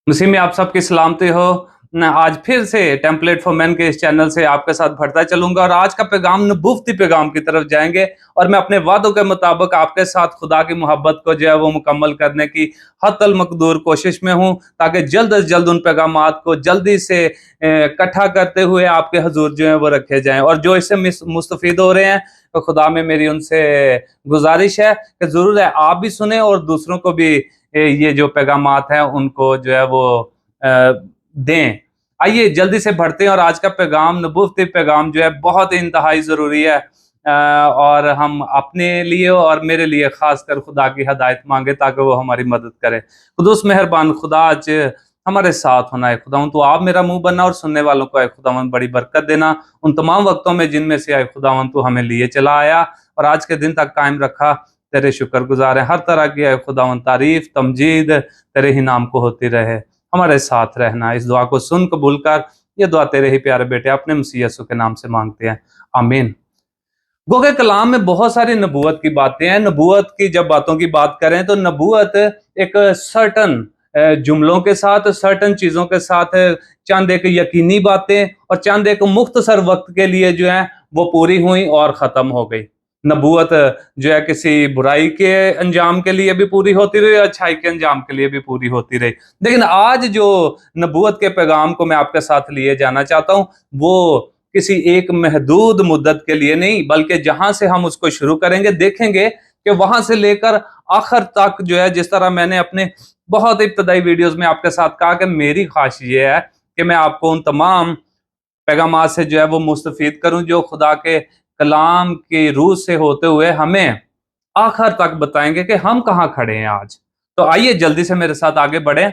मसीह में आप सबकी सलामती हो। आज फिर से टेम्पलेट फॉर मैन के इस चैनल से आपके साथ बढ़ता चलूंगा और आज का पैगाम नबूवती पैगाम की तरफ जाएंगे और मैं अपने वादों के मुताबिक आपके साथ खुदा की मोहब्बत को जो है वो मुकम्मल करने की हतल मकदूर कोशिश में हूं, ताकि जल्द अज जल्द उन पैगामात को जल्दी से इकट्ठा करते हुए आपके हजूर जो है वो रखे जाएं। और जो इससे मुस्तफीद हो रहे हैं तो खुदा में मेरी उनसे गुजारिश है कि जरूर है आप भी सुने और दूसरों को भी ये जो पैगामात हैं उनको जो है वो दें। आइए जल्दी से बढ़ते हैं और आज का पैगाम नबूवती पैगाम जो है बहुत इंतहाई ज़रूरी है और हम अपने लिए और मेरे लिए खासकर खुदा की हदायत मांगे ताकि वो हमारी मदद करे। खुदूस मेहरबान खुदा आज हमारे साथ होना है खुदा, तो आप मेरा मुंह बनना और सुनने वालों को आए खुदावन बड़ी बरकत देना उन तमाम वक्तों में जिनमें से आए खुदावन तो हमें लिए चला आया और आज के दिन तक कायम रखा। तेरे शुक्रगुजार है, हर तरह की है खुदावन तारीफ तमजीद तेरे ही नाम को होती रहे। हमारे साथ रहना, इस दुआ को सुन कबूल कर। ये दुआ तेरे ही प्यारे बेटे अपने मसीह यीशु के नाम से मांगते हैं, आमीन। गो के कलाम में बहुत सारी नबूवत की बातें हैं। नबूवत की जब बातों की बात करें तो नबूवत एक सर्टन जुमलों के साथ, सर्टन चीजों के साथ, चंद एक यकीनी बातें और चंद एक मुख्तसर वक्त के लिए जो है वो पूरी हुई और खत्म हो गई। नबूवत जो है किसी बुराई के अंजाम के लिए भी पूरी होती रही, अच्छाई के अंजाम के लिए भी पूरी होती रही। लेकिन आज जो नबूवत के पैगाम को मैं आपके साथ लिए जाना चाहता हूं वो किसी एक महदूद मुद्दत के लिए नहीं, बल्कि जहां से हम उसको शुरू करेंगे देखेंगे कि वहां से लेकर आखिर तक जो है, जिस तरह मैंने अपने बहुत इब्तदाई वीडियोस में आपके साथ कहा कि मेरी ख्वाहिश ये है कि मैं आपको उन तमाम पैगामात से जो है वो मुस्तफीद करूं जो खुदा के कलाम की रूह से होते हुए हमें आखिर तक बताएंगे कि हम कहां खड़े हैं आज। तो आइए जल्दी से मेरे साथ आगे बढ़े।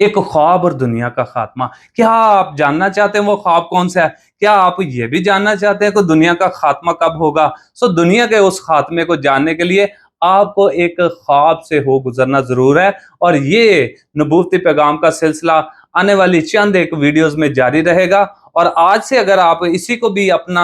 एक ख्वाब और दुनिया का खात्मा, क्या आप जानना चाहते हैं वो ख्वाब कौन सा है? क्या आप ये भी जानना चाहते हैं कि दुनिया का खात्मा कब होगा? दुनिया के उस खात्मे को जानने के लिए आपको एक ख्वाब से हो गुजरना जरूर है और ये नबूवती पैगाम का सिलसिला आने वाली चंद एक वीडियोस में जारी रहेगा। और आज से अगर आप इसी को भी अपना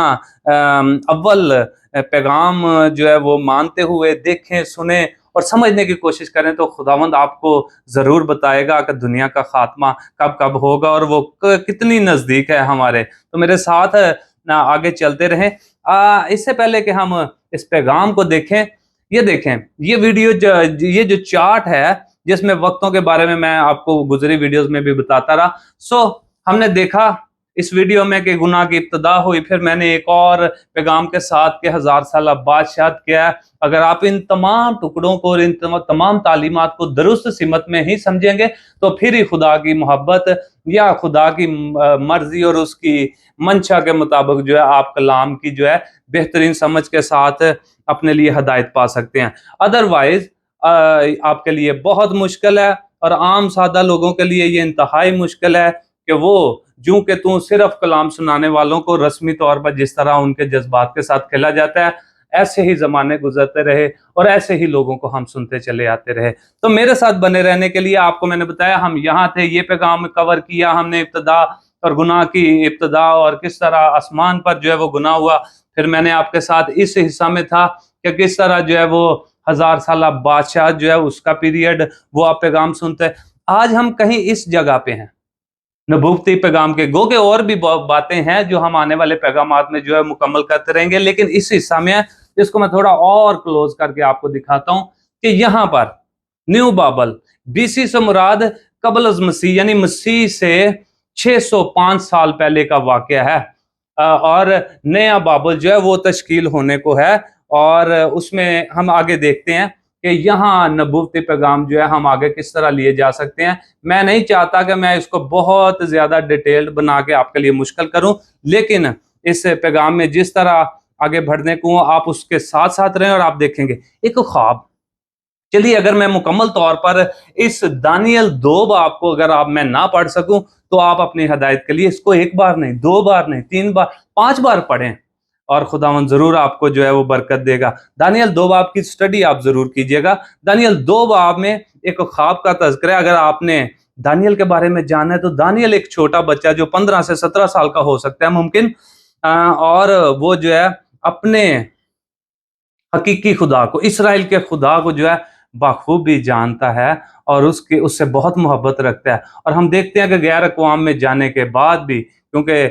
अव्वल पैगाम जो है वो मानते हुए देखें, सुने और समझने की कोशिश करें तो खुदावंद आपको जरूर बताएगा कि दुनिया का खात्मा कब कब होगा और वो कितनी नजदीक है हमारे। तो मेरे साथ ना आगे चलते रहें। इससे पहले कि हम इस पैगाम को देखें, ये देखें ये वीडियो ये जो चार्ट है जिसमें वक्तों के बारे में मैं आपको गुजरी वीडियोस में भी बताता रहा। हमने देखा इस वीडियो में कि गुनाह की इब्तदा हुई, फिर मैंने एक और पैगाम के साथ के 1000 साल बादशाह किया। अगर आप इन तमाम टुकड़ों को और इन तमाम तालीमात को दुरुस्त सिमत में ही समझेंगे तो फिर ही खुदा की मोहब्बत या खुदा की मर्जी और उसकी मंशा के मुताबिक जो है आप कलाम की जो है बेहतरीन समझ के साथ अपने लिए हदायत पा सकते हैं। अदरवाइज आपके लिए बहुत मुश्किल है और आम सादा लोगों के लिए ये इंतहाई मुश्किल है कि वो जूं के तू सिर्फ कलाम सुनाने वालों को रस्मी तौर पर जिस तरह उनके जज्बात के साथ खेला जाता है, ऐसे ही जमाने गुजरते रहे और ऐसे ही लोगों को हम सुनते चले आते रहे। तो मेरे साथ बने रहने के लिए आपको मैंने बताया हम यहाँ थे, ये पैगाम कवर किया हमने इब्तदा और गुनाह की इब्तदा और किस तरह आसमान पर जो है वो गुनाह हुआ। फिर मैंने आपके साथ इस हिस्सा में था कि किस तरह जो है वो 1000 साल बादशाह जो है उसका पीरियड वो आप पैगाम सुनते हैं। आज हम कहीं इस जगह पे हैं नबूवती पैगाम के। गो के और भी बातें हैं जो हम आने वाले पैगामात में जो है मुकम्मल करते रहेंगे, लेकिन इस हिस्सा में इसको मैं थोड़ा और क्लोज करके आपको दिखाता हूं कि यहाँ पर न्यू बाबल बीसी से मुराद कबल अज मसीह यानी मसीह से 605 साल पहले का वाकया है और नया बाबल जो है वो तश्कील होने को है। और उसमें हम आगे देखते हैं कि यहाँ नबूवती पैगाम जो है हम आगे किस तरह लिए जा सकते हैं। मैं नहीं चाहता कि मैं इसको बहुत ज्यादा डिटेल्ड बना के आपके लिए मुश्किल करूं, लेकिन इस पैगाम में जिस तरह आगे बढ़ने को आप उसके साथ साथ रहें और आप देखेंगे एक ख्वाब। चलिए अगर मैं मुकम्मल तौर पर इस दानियल 2 बाब को अगर आप मैं ना पढ़ सकूं तो आप अपनी हदायत के लिए इसको एक बार नहीं, 2 बार नहीं, 3 बार, 5 बार पढ़ें और खुदावन जरूर आपको जो है वो बरकत देगा। दानियल 2 बाब की स्टडी आप जरूर कीजिएगा। दानियल 2 बाब में एक ख्वाब का तज़किरा अगर आपने दानियल के बारे में जाना है तो दानियल एक छोटा बच्चा जो 15 से 17 साल का हो सकता है मुमकिन, और वो जो है अपने हकीकी खुदा को, इसराइल के खुदा को जो है बाखूबी जानता है और उससे बहुत मोहब्बत रखता है। और हम देखते हैं कि गैर अक़वाम में जाने के बाद भी, क्योंकि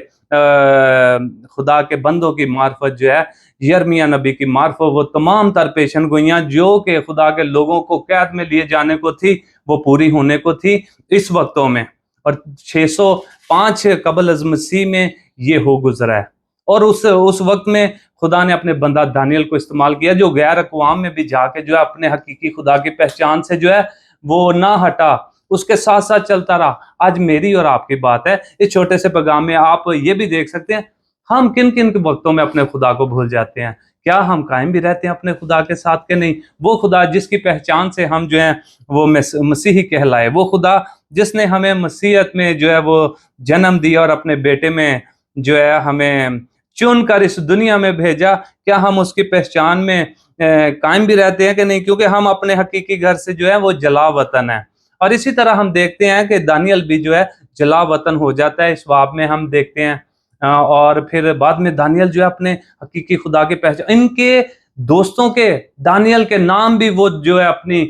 खुदा के बंदों की मार्फत जो है, यिर्मयाह नबी की मार्फत, वो तमाम तर पेशन गोइयाँ जो कि खुदा के लोगों को कैद में लिए जाने को थी, वो पूरी होने को थी इस वक्तों में। और 605 कबल अज़ मसीह में ये हो गुजरा है। और उस वक्त में खुदा ने अपने बंदा दानियल को इस्तेमाल किया, जो गैर अक़वाम में भी जाके जो है अपने हकीकी खुदा की पहचान से जो है वो ना हटा, उसके साथ साथ चलता रहा। आज मेरी और आपकी बात है, इस छोटे से पैगाम में आप ये भी देख सकते हैं हम किन किन वक्तों में अपने खुदा को भूल जाते हैं। क्या हम कायम भी रहते हैं अपने खुदा के साथ के नहीं? वो खुदा जिसकी पहचान से हम जो है वो मसीही कहलाए, वो खुदा जिसने हमें मसीहत में जो है वो जन्म दिया और अपने बेटे में जो है हमें चुन कर इस दुनिया में भेजा, क्या हम उसकी पहचान में कायम भी रहते हैं कि नहीं? क्योंकि हम अपने हकीकी घर से जो है वो जला वतन है। और इसी तरह हम देखते हैं कि दानियल भी जो है जला वतन हो जाता है, इस बाब में हम देखते हैं। और फिर बाद में दानियल जो है अपने हकीकी खुदा की पहचान, इनके दोस्तों के दानियल के नाम भी वो जो है अपनी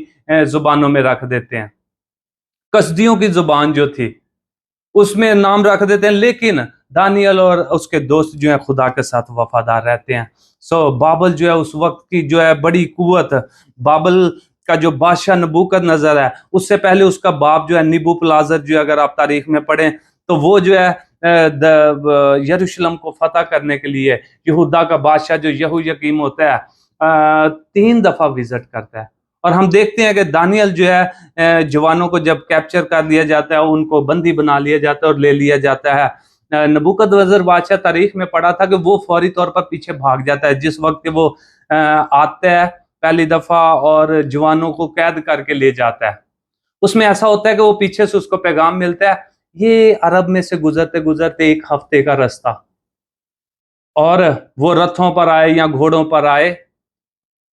जुबानों में रख देते हैं। कसदियों की जुबान जो थी उसमें नाम रख देते हैं, लेकिन दानियल और उसके दोस्त जो है खुदा के साथ वफादार रहते हैं। बाबल जो है उस वक्त की जो है बड़ी कुवत, बाबल का जो बादशाह नबूकदनेस्सर है, उससे पहले उसका बाप जो है निबूकदनेस्सर, जो अगर आप तारीख में पढ़ें तो वो जो है यरूशलेम को फतह करने के लिए यहूदा का बादशाह जो यहोयाकीम होता है 3 दफा विजिट करता है। और हम देखते हैं कि दानियल जो है जवानों को जब कैप्चर कर लिया जाता है, उनको बंदी बना लिया जाता है और ले लिया जाता है। नबूकदनेस्सर बादशाह तारीख में पढ़ा था कि वो फौरी तौर पर पीछे भाग जाता है जिस वक्त वो आता है पहली दफा और जवानों को कैद करके ले जाता है। उसमें ऐसा होता है कि वो पीछे से उसको पैगाम मिलता है, ये अरब में से गुजरते गुजरते 1 हफ्ते का रास्ता, और वो रथों पर आए या घोड़ों पर आए।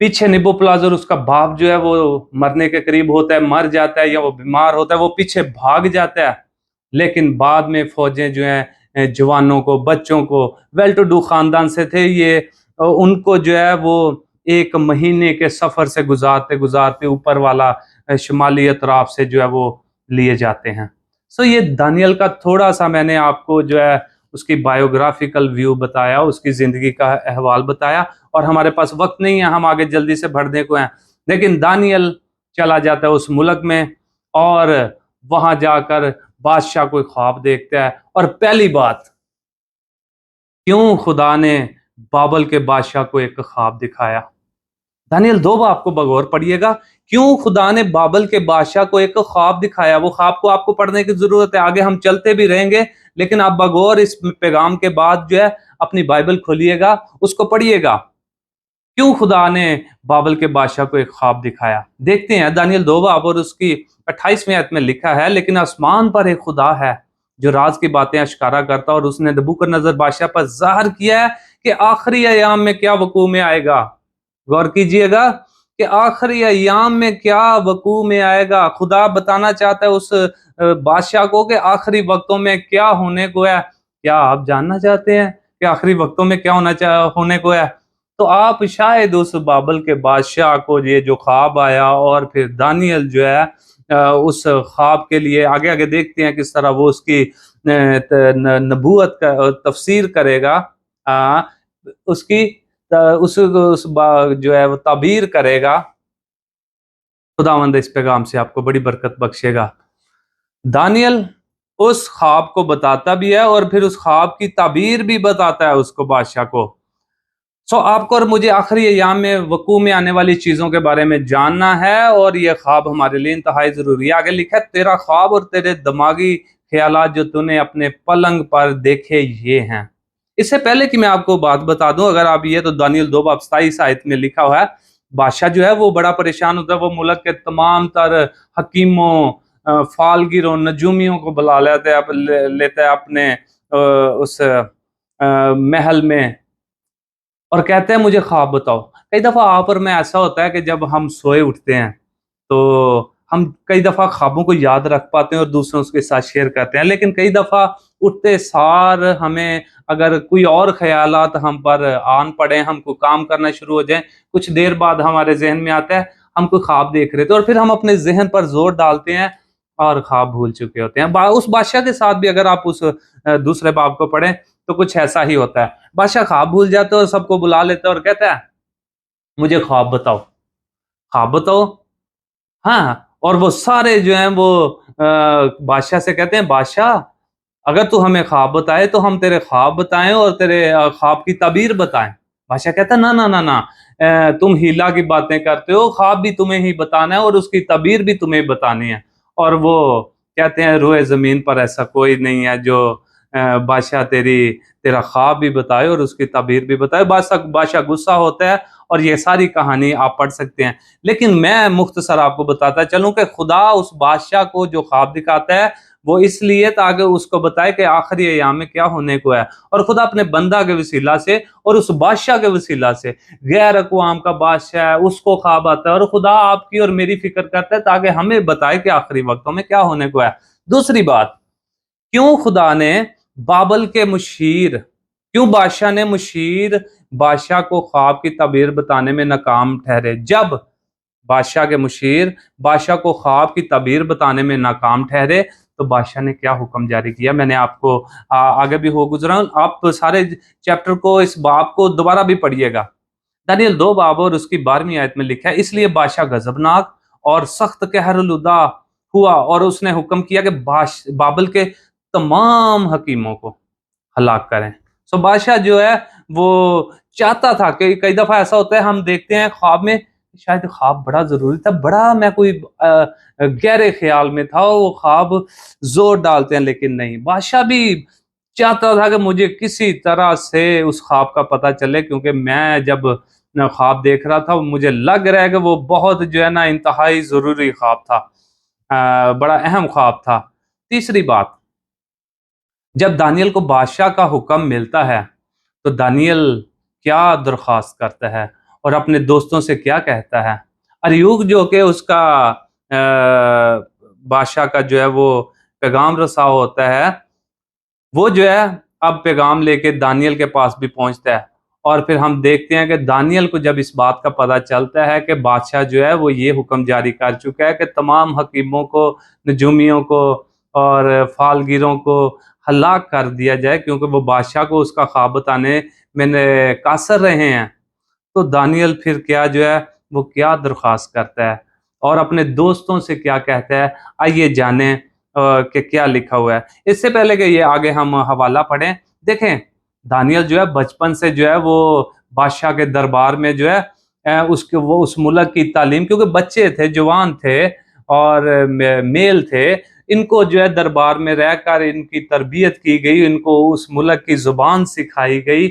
पीछे निबूकदनेस्सर उसका बाप जो है वो मरने के करीब होता है, मर जाता है या वो बीमार होता है, वो पीछे भाग जाता है। लेकिन बाद में फौजें जो हैं जवानों को, बच्चों को, वेल टू डू खानदान से थे ये, उनको जो है वो 1 महीने के सफर से गुजारते गुजारते ऊपर वाला शुमाली अतराफ से जो है वो लिए जाते हैं। ये दानियल का थोड़ा सा मैंने आपको जो है उसकी बायोग्राफिकल व्यू बताया, उसकी जिंदगी का अहवाल बताया। और हमारे पास वक्त नहीं है, हम आगे जल्दी से बढ़ने को हैं। लेकिन दानियल चला जाता है उस मुल्क में और वहां जाकर बादशाह कोई ख्वाब देखता है। और पहली बात, क्यों खुदा ने बाबल के बादशाह को एक ख्वाब दिखाया? दानियल 2 बाब को बगौर पढ़िएगा, क्यों खुदा ने बाबल के बादशाह को एक ख्वाब दिखाया। वो ख्वाब को आपको पढ़ने की जरूरत है, आगे हम चलते भी रहेंगे, लेकिन आप बगौर इस पैगाम के बाद जो है अपनी बाइबल खोलिएगा, उसको पढ़िएगा। क्यों खुदा ने बाबल के बादशाह को एक ख्वाब दिखाया? देखते हैं दानियल 2 बाब और उसकी 28वीं आयत में लिखा है, लेकिन आसमान पर एक खुदा है जो राज की बातें अश्कारा करता, और उसने नबूकदनेस्सर बादशाह पर ज़ाहिर किया है कि आखिरी अयाम में क्या वकू में आएगा। गौर कीजिएगा कि आखिरी अयाम में क्या वकू में आएगा। खुदा बताना चाहता है उस बादशाह को कि आखिरी वक्तों में क्या होने को है। क्या आप जानना चाहते हैं कि आखिरी वक्तों में क्या होने को है? तो आप शायद उस बाबल के बादशाह को ये जो ख्वाब आया, और फिर दानियल जो है उस ख्वाब के लिए आगे आगे देखते हैं किस तरह वो उसकी नबूवत का तफसीर करेगा, उसकी जो है वो ताबीर करेगा। खुदावंद इस पैगाम से आपको बड़ी बरकत बख्शेगा। दानियल उस ख्वाब को बताता भी है और फिर उस ख्वाब की ताबीर भी बताता है उसको, बादशाह को। आपको और मुझे आखिरी अयाम में वकू में आने वाली चीज़ों के बारे में जानना है, और ये ख्वाब हमारे लिए इंतहाई ज़रूरी है। आगे लिखा है, तेरा ख्वाब और तेरे दिमागी ख्यालात जो तूने अपने पलंग पर देखे ये हैं। इससे पहले कि मैं आपको बात बता दूं, अगर आप ये तो दानियल 2 बाब 27 आयत में लिखा हुआ है, बादशाह जो है वो बड़ा परेशान होता है। वो मुल्क के तमाम तर हकीमों, फालगिरों, नजूमियों को बुला लेता है अपने उस महल में, और कहते हैं मुझे ख्वाब बताओ। कई दफ़ा आप और मैं ऐसा होता है कि जब हम सोए उठते हैं तो हम कई दफ़ा ख्वाबों को याद रख पाते हैं और दूसरों के साथ शेयर करते हैं, लेकिन कई दफ़ा उठते सार हमें अगर कोई और ख्यालात हम पर आन पड़े, हम कोई काम करना शुरू हो जाए, कुछ देर बाद हमारे जहन में आता है हम कोई ख्वाब देख रहे थे और फिर हम अपने जहन पर जोर डालते हैं और ख्वाब भूल चुके होते हैं। उस बादशाह के साथ भी अगर आप उस दूसरे बाब को पढ़ें तो कुछ ऐसा ही होता है। बादशाह ख्वाब भूल जाता है और सबको बुला लेता है और कहता है मुझे ख्वाब बताओ, ख्वाब बताओ। हाँ, और वो सारे जो हैं वो बादशाह से कहते हैं बादशाह अगर तू हमें ख्वाब बताए तो हम तेरे ख्वाब बताएं और तेरे ख्वाब की ताबीर बताएं। बादशाह कहता है ना ना ना ना, तुम हीला की बातें करते हो, ख्वाब भी तुम्हें ही बताना है और उसकी ताबीर भी तुम्हें बतानी है। और वो कहते हैं रोए जमीन पर ऐसा कोई नहीं है जो बादशाह तेरा ख्वाब भी बताए और उसकी ताबीर भी बताए। बादशाह बादशाह गुस्सा होता है और ये सारी कहानी आप पढ़ सकते हैं। लेकिन मैं मुख्तसर आपको बताता चलूं कि खुदा उस बादशाह को जो ख्वाब दिखाता है वो इसलिए ताकि उसको बताए कि आखिरी अय्याम में क्या होने को है। और खुदा अपने बंदा के वसीला से और उस बादशाह के वसीला से, गैर अक़वाम का बादशाह है, उसको ख्वाब आता है और खुदा आपकी और मेरी फिक्र करता है ताकि हमें बताए कि आखिरी वक्तों में क्या होने को है। दूसरी बात, क्यों खुदा ने बाबल के मुशीर, क्यों बादशाह ने मुशीर बादशाह को ख्वाब की ताबीर बताने में नाकाम ठहरे? जब बादशाह के मुशीर बादशाह को ख्वाब की ताबीर बताने में नाकाम ठहरे तो बादशाह ने क्या हुक्म जारी किया? मैंने आपको आगे भी हो गुजरा हूं, आप सारे चैप्टर को, इस बाब को दोबारा भी पढ़िएगा। दानियल 2 बाब और उसकी 12वीं आयत में लिखा है इसलिए बादशाह गजबनाक और सख्त कहरुलुदा हुआ और उसने हुक्म किया कि बाबल के तमाम हकीमों को हलाक करें। सो बादशाह जो है वो चाहता था कि कई दफा ऐसा होता है हम देखते हैं ख्वाब में, शायद ख्वाब बड़ा जरूरी था, बड़ा मैं कोई गहरे ख्याल में था, वो ख्वाब जोर डालते हैं, लेकिन नहीं, बादशाह भी चाहता था कि मुझे किसी तरह से उस ख्वाब का पता चले, क्योंकि मैं जब ख्वाब देख रहा था मुझे लग रहा है कि वो बहुत जो है ना इंतहाई जरूरी ख्वाब था, बड़ा अहम ख्वाब था। तीसरी बात, जब दानियल को बादशाह का हुक्म मिलता है तो दानियल क्या दरख्वास्त करता है और अपने दोस्तों से क्या कहता है? अरयूक जो कि उसका बादशाह का जो है वो पैगाम रसा होता है, वो जो है अब पैगाम लेके दानियल के पास भी पहुंचता है। और फिर हम देखते हैं कि दानियल को जब इस बात का पता चलता है कि बादशाह जो है वो ये हुक्म जारी कर चुका है कि तमाम हकीमों को, नजूमियों को और फालगिरों को हलाक कर दिया जाए, क्योंकि वो बादशाह को उसका ख्वाब बताने में कासर रहे हैं, तो दानियल फिर क्या जो है वो क्या दरख्वास्त करता है और अपने दोस्तों से क्या कहता है? आइए जानें कि क्या लिखा हुआ है। इससे पहले कि ये आगे हम हवाला पढ़ें, देखें दानियल जो है बचपन से जो है वो बादशाह के दरबार में जो है उसके वो उस मुल्क की तालीम, क्योंकि बच्चे थे, जवान थे और मेल थे, इनको जो है दरबार में रहकर इनकी तरबियत की गई, इनको उस मुल्क की जुबान सिखाई गई,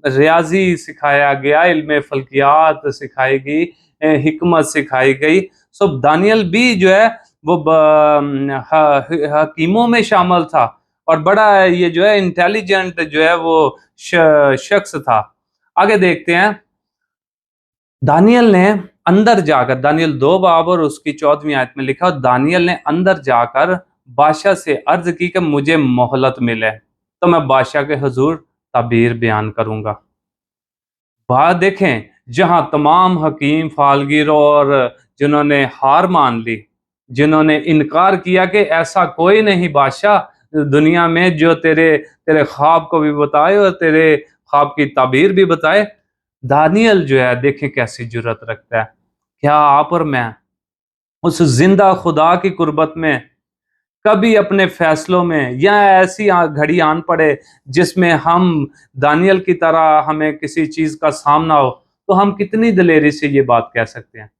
रियाजी सिखाया गया, इल्म फल्कियात सिखाई गई, हिकमत सिखाई गई। सो दानियल भी जो है वो हकीमों में शामिल था और बड़ा ये जो है इंटेलिजेंट जो है वो शख्स था। आगे देखते हैं, दानियल ने अंदर जाकर, दानियल 2 बाब और उसकी 14वीं आयत में लिखा, दानियल ने अंदर जाकर बादशाह से अर्ज की कि मुझे मोहलत मिले तो मैं बादशाह के हुजूर ताबीर बयान करूंगा। बात देखें, जहां तमाम हकीम, फालगिर और जिन्होंने हार मान ली, जिन्होंने इनकार किया कि ऐसा कोई नहीं बादशाह दुनिया में जो तेरे तेरे ख्वाब को भी बताए और तेरे ख्वाब की ताबीर भी बताए, दानियल जो है देखें कैसी जुर्रत रखता है। क्या आप और मैं उस जिंदा खुदा की कुर्बत में कभी अपने फैसलों में या ऐसी घड़ी आन पड़े जिसमें हम दानियल की तरह हमें किसी चीज का सामना हो, तो हम कितनी दिलेरी से ये बात कह सकते हैं?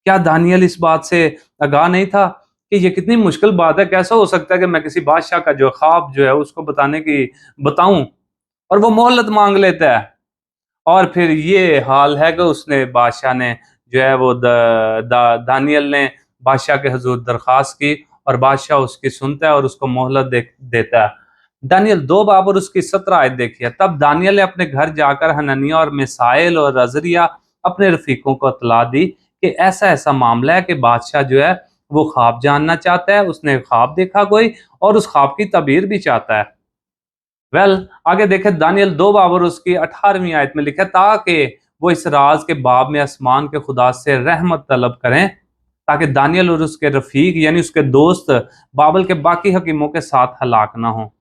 क्या दानियल इस बात से आगाह नहीं था कि ये कितनी मुश्किल बात है? कैसा हो सकता है कि मैं किसी बादशाह का जो ख्वाब जो है उसको बताऊं और वो मोहलत मांग लेता है? और फिर ये हाल है कि उसने, बादशाह ने जो है वो दानियल ने बादशाह के हुजूर दरख्वास्त की और बादशाह उसकी सुनता है और उसको मोहलत देता है। दानियल 2 बाब और उसकी 17 आयत देखिए, तब दानियल ने अपने घर जाकर हननिया और मिसाइल और अजरिया अपने रफीकों को इत्तला दी कि ऐसा ऐसा मामला है कि बादशाह जो है वो ख्वाब जानना चाहता है, उसने ख्वाब देखा कोई और उस ख्वाब की तबीर भी चाहता है। आगे देखें, दानियल 2 बाब और उसकी 18वीं आयत में लिखा, ताकि वो इस राज के बाब में आसमान के खुदा से रहमत तलब करें, ताकि दानियल और उसके रफीक यानी उसके दोस्त बाबल के बाकी हकीमों के साथ हलाक ना हो।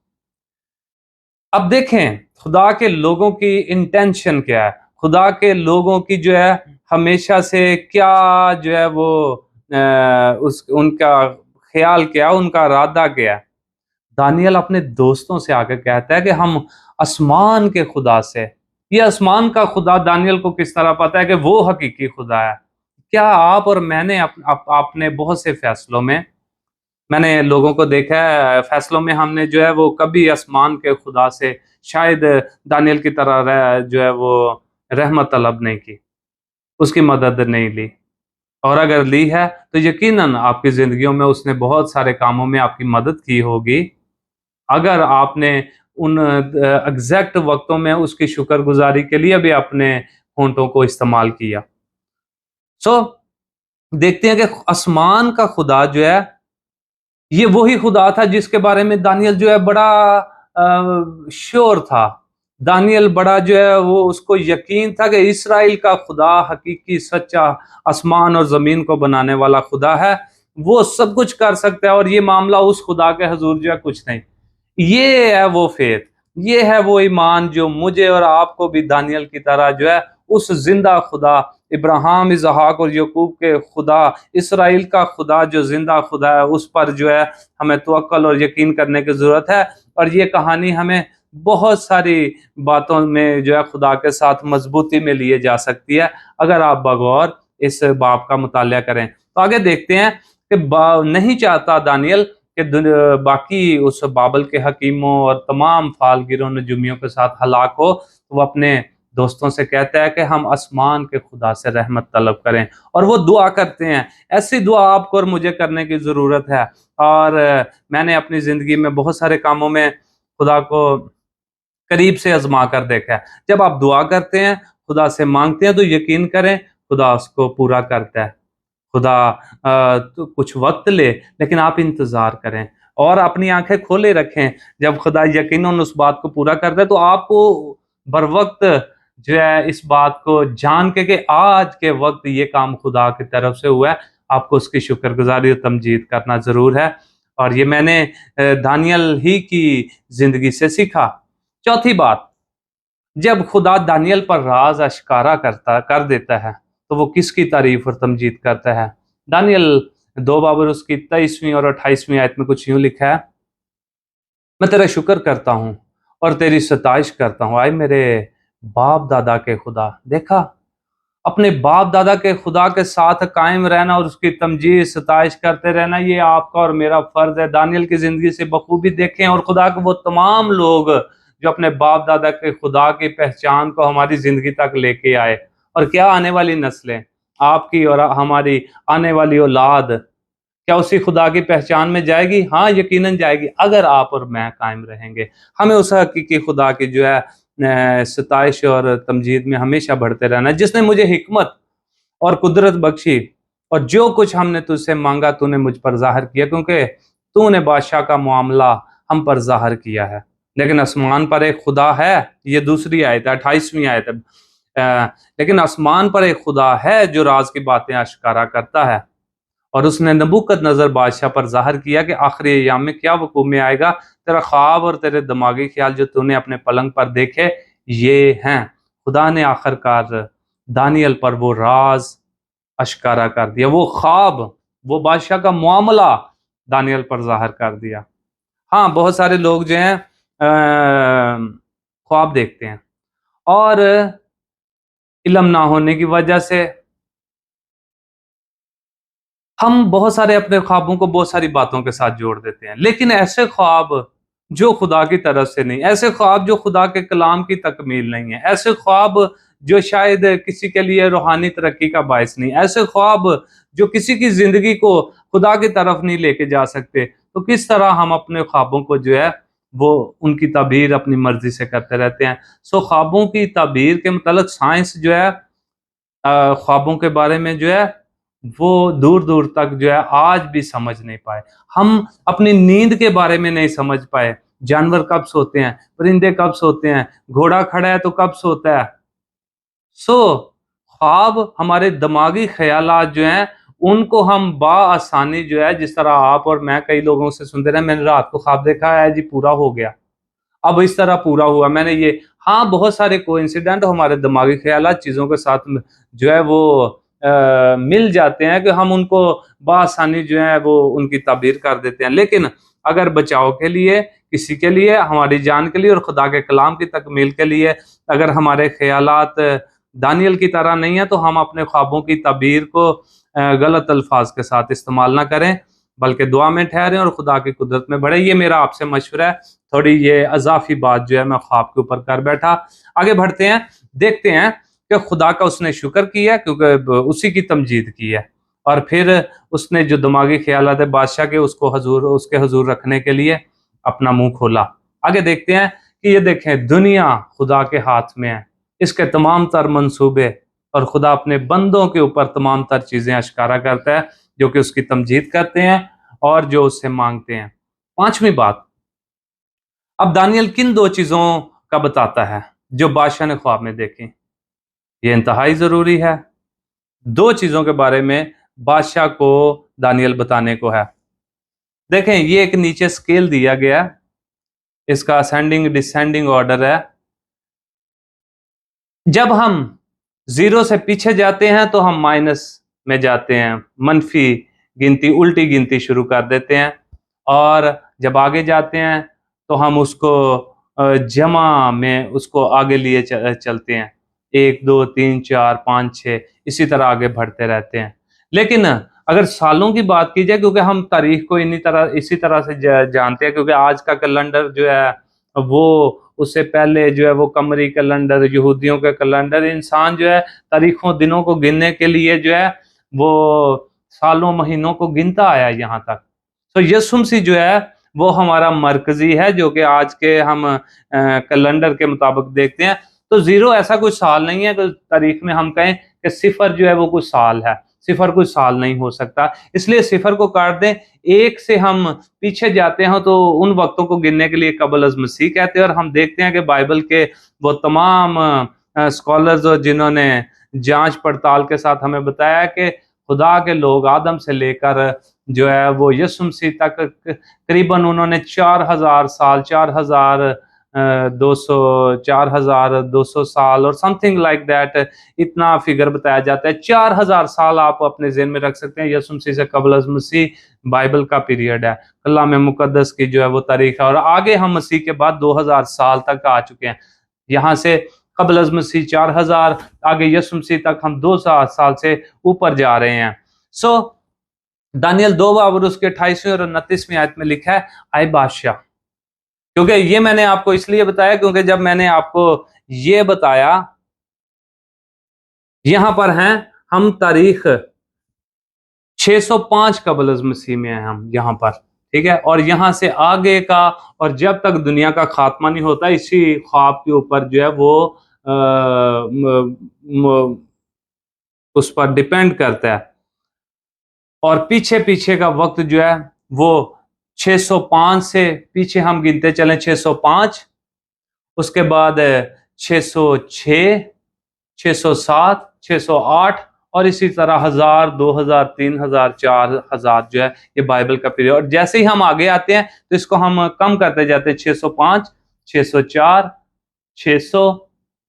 अब देखें खुदा के लोगों की इंटेंशन क्या है, खुदा के लोगों की जो है हमेशा से क्या जो है वो उस उनका ख्याल क्या, उनका इरादा क्या है। दानियल अपने दोस्तों से आकर कहता है कि हम आसमान के खुदा से, ये आसमान का खुदा दानियल को किस तरह पता है कि वो हकीकी खुदा है। क्या आप और मैंने आपने बहुत से फैसलों में, मैंने लोगों को देखा है फैसलों में, हमने जो है वो कभी आसमान के खुदा से शायद दानियल की तरह जो है वो रहमत तलब नहीं की, उसकी मदद नहीं ली। और अगर ली है तो यकीनन आपकी जिंदगियों में उसने बहुत सारे कामों में आपकी मदद की होगी, अगर आपने उन एग्जैक्ट वक्तों में उसकी शुक्रगुजारी के लिए भी अपने होंठों को इस्तेमाल किया। सो देखते हैं कि आसमान का खुदा जो है ये वही खुदा था जिसके बारे में दानियल जो है बड़ा श्योर था। दानियल बड़ा जो है वो उसको यकीन था कि इसराइल का खुदा हकीकी सच्चा आसमान और जमीन को बनाने वाला खुदा है, वो सब कुछ कर सकता है और ये मामला उस खुदा के हजूर जो है कुछ नहीं। ये है वो फेथ, ये है वो ईमान जो मुझे और आपको भी दानियल की तरह जो है उस जिंदा खुदा, इब्राहिम, इसहाक और याकूब के खुदा, इसराइल का खुदा जो जिंदा खुदा है, उस पर जो है हमें तवक्कुल और यकीन करने की जरूरत है। और ये कहानी हमें बहुत सारी बातों में जो है खुदा के साथ मजबूती में लिए जा सकती है, अगर आप बगौर इस बाब का मुतालिया करें। तो आगे देखते हैं कि नहीं चाहता दानियल कि बाकी उस बाबल के हकीमों और तमाम फालगिरों नजुमियों के साथ हलाक हो, तो वो अपने दोस्तों से कहता है कि हम आसमान के खुदा से रहमत तलब करें, और वो दुआ करते हैं। ऐसी दुआ आपको और मुझे करने की ज़रूरत है। और मैंने अपनी ज़िंदगी में बहुत सारे कामों में खुदा को करीब से आजमा कर देखा है। जब आप दुआ करते हैं, खुदा से मांगते हैं, तो यकीन करें खुदा उसको पूरा करता है। खुदा तो कुछ वक्त ले, लेकिन आप इंतजार करें और अपनी आंखें खोले रखें। जब खुदा यकीनन उस बात को पूरा कर दे, तो आपको बर वक्त जो है इस बात को जान के कि आज के वक्त ये काम खुदा की तरफ से हुआ है, आपको उसकी शुक्रगुजारी और तमजीद करना जरूर है। और ये मैंने दानियल ही की जिंदगी से सीखा। चौथी बात, जब खुदा दानियल पर राज अश्कारा कर देता है, तो वो किसकी तारीफ और तमजीद करता है। दानियल 2 बाबर उसकी 23वीं और 28वीं आयत में कुछ यूं लिखा है, मैं तेरा शुक्र करता हूँ और तेरी सताइश करता हूँ, आए मेरे बाप दादा के खुदा। देखा, अपने बाप दादा के खुदा के साथ कायम रहना और उसकी तमजीद सताइश करते रहना, ये आपका और मेरा फर्ज है। दानियल की जिंदगी से बखूबी देखें, और खुदा के वो तमाम लोग जो अपने बाप दादा के खुदा की पहचान को हमारी जिंदगी तक लेके आए, और क्या आने वाली नस्लें, आपकी और हमारी आने वाली औलाद, क्या उसी खुदा की पहचान में जाएगी? हाँ, यकीनन जाएगी, अगर आप और मैं कायम रहेंगे। हमें उस हकीकी खुदा की जो है सताइश और तमजीद में हमेशा बढ़ते रहना है, जिसने मुझे हिकमत और कुदरत बख्शी, और जो कुछ हमने तुझसे मांगा तूने मुझ पर जाहिर किया, क्योंकि तूने बादशाह का मामला हम पर जाहिर किया है। लेकिन आसमान पर एक खुदा है, ये दूसरी आयत है, 28वीं आयत है। लेकिन आसमान पर एक खुदा है जो राज की बातें आश्कारा करता है, और उसने नबूकदनजर बादशाह पर जाहिर किया कि आखिरी अय्याम में क्या वकूअ में आएगा। तेरा ख्वाब और तेरे दिमागी ख्याल जो तूने अपने पलंग पर देखे, ये हैं। खुदा ने आखिरकार दानियल पर वो राज अश्कारा कर दिया, वो ख्वाब, वो बादशाह का मामला दानियल पर जाहिर कर दिया। हाँ, बहुत सारे लोग जो हैं ख्वाब देखते हैं, और इल्म ना होने की वजह से हम बहुत सारे अपने ख्वाबों को बहुत सारी बातों के साथ जोड़ देते हैं। लेकिन ऐसे ख्वाब जो खुदा की तरफ से नहीं, ऐसे ख्वाब जो खुदा के कलाम की तकमील नहीं है, ऐसे ख्वाब जो शायद किसी के लिए रूहानी तरक्की का बायस नहीं, ऐसे ख्वाब जो किसी की जिंदगी को खुदा की तरफ नहीं लेके जा सकते, तो किस तरह हम अपने ख्वाबों को जो है वो उनकी ताबीर अपनी मर्जी से करते रहते हैं। सो ख्वाबों की ताबीर के मतलब साइंस जो है ख्वाबों के बारे में जो है वो दूर दूर तक जो है आज भी समझ नहीं पाए। हम अपनी नींद के बारे में नहीं समझ पाए, जानवर कब सोते हैं, परिंदे कब सोते हैं, घोड़ा खड़ा है तो कब सोता है। सो ख्वाब हमारे दिमागी ख्यालात जो हैं उनको हम बाआसानी जो है, जिस तरह आप और मैं कई लोगों से सुनते रहे, मैंने रात को ख्वाब देखा है जी, पूरा हो गया, अब इस तरह पूरा हुआ मैंने ये। हाँ, बहुत सारे कोइंसिडेंट हमारे दिमागी ख्यालात चीज़ों के साथ जो है वो मिल जाते हैं कि हम उनको बआसानी जो है वो उनकी ताबीर कर देते हैं। लेकिन अगर बचाव के लिए, किसी के लिए, हमारी जान के लिए और खुदा के कलाम की तकमील के लिए अगर हमारे ख्यालात दानियल की तरह नहीं है, तो हम अपने ख्वाबों की ताबीर को गलत अल्फाज के साथ इस्तेमाल ना करें, बल्कि दुआ में ठहरें और खुदा की कुदरत में बढ़े। ये मेरा आपसे मशवरा है। थोड़ी ये अज़ाफ़ी बात जो है मैं ख्वाब के ऊपर कर बैठा। आगे बढ़ते हैं, देखते हैं कि खुदा का उसने शुक्र किया क्योंकि उसी की तमजीद की है, और फिर उसने जो दिमागी ख्यालात है बादशाह के, उसको उसके हुजूर रखने के लिए अपना मुंह खोला। आगे देखते हैं कि ये देखें, दुनिया खुदा के हाथ में है, इसके तमाम तर मंसूबे, और खुदा अपने बंदों के ऊपर तमाम तर चीज़ें अश्कारा करता है जो कि उसकी तमजीद करते हैं और जो उससे मांगते हैं। पांचवी बात, अब दानियल किन दो चीज़ों का बताता है जो बादशाह ने ख्वाब में देखी। ये इंतहाई ज़रूरी है। दो चीज़ों के बारे में बादशाह को दानियल बताने को है। देखें, ये एक नीचे स्केल दिया गया है, इसका असेंडिंग डिसेंडिंग ऑर्डर है। जब हम जीरो से पीछे जाते हैं तो हम माइनस में जाते हैं, मनफी गिनती, उल्टी गिनती शुरू कर देते हैं, और जब आगे जाते हैं तो हम उसको जमा में उसको आगे लिए चलते हैं, 1 2 3 4 5 6 इसी तरह आगे बढ़ते रहते हैं। लेकिन अगर सालों की बात की जाए, क्योंकि हम तारीख को इसी तरह से जानते हैं, क्योंकि आज का कैलेंडर जो है वो उससे पहले जो है वो कमरी कैलेंडर, यहूदियों के कैलेंडर, इंसान जो है तारीखों दिनों को गिनने के लिए जो है वो सालों महीनों को गिनता आया यहाँ तक। तो यीशु मसीह जो है वो हमारा मरकजी है, जो कि आज के हम कैलेंडर के मुताबिक देखते हैं। तो जीरो ऐसा कोई साल नहीं है कि तारीख में हम कहें कि सिफर जो है वो कोई साल है, सिफर कोई साल नहीं हो सकता। इसलिए सिफर को काट दें, एक से हम पीछे जाते हैं तो उन वक्तों को गिनने के लिए कबल अज़ मसीह कहते हैं। और हम देखते हैं कि बाइबल के वो तमाम स्कॉलर्स और जिन्होंने जांच पड़ताल के साथ हमें बताया कि खुदा के लोग आदम से लेकर जो है वो यीशु मसीह तक करीबन उन्होंने 4000 साल, 4200 साल और समथिंग लाइक दैट, इतना फिगर बताया जाता है। 4000 साल आप अपने ज़हन में रख सकते हैं, यीशु मसीह से कबल अज़ मसीह बाइबल का पीरियड है, कलाम मुकद्दस की जो है वो तारीख है। और आगे हम मसीह के बाद 2000 साल तक आ चुके हैं। यहाँ से कबल अज़ मसीह 4000, आगे यीशु मसीह तक हम 2000 साल से ऊपर जा रहे हैं। सो दानियल 2 बाब और उसके 28वीं और 29वीं आयत में लिखा है, आए बादशाह। क्योंकि ये मैंने आपको इसलिए बताया क्योंकि जब मैंने आपको ये बताया, यहां पर हैं हम तारीख 605 कबल अज़ मसीह में हैं हम यहाँ पर, ठीक है। और यहाँ से आगे का, और जब तक दुनिया का खात्मा नहीं होता, इसी ख्वाब के ऊपर जो है वो आ, म, म, उस पर डिपेंड करता है। और पीछे पीछे का वक्त जो है वो 605 से पीछे हम गिनते चलें, 605, उसके बाद 606, 607, 608, और इसी तरह 1000, 2000, 3000, 4000 जो है ये बाइबल का पीरियड। और जैसे ही हम आगे आते हैं तो इसको हम कम करते जाते हैं, 605, 604, 600,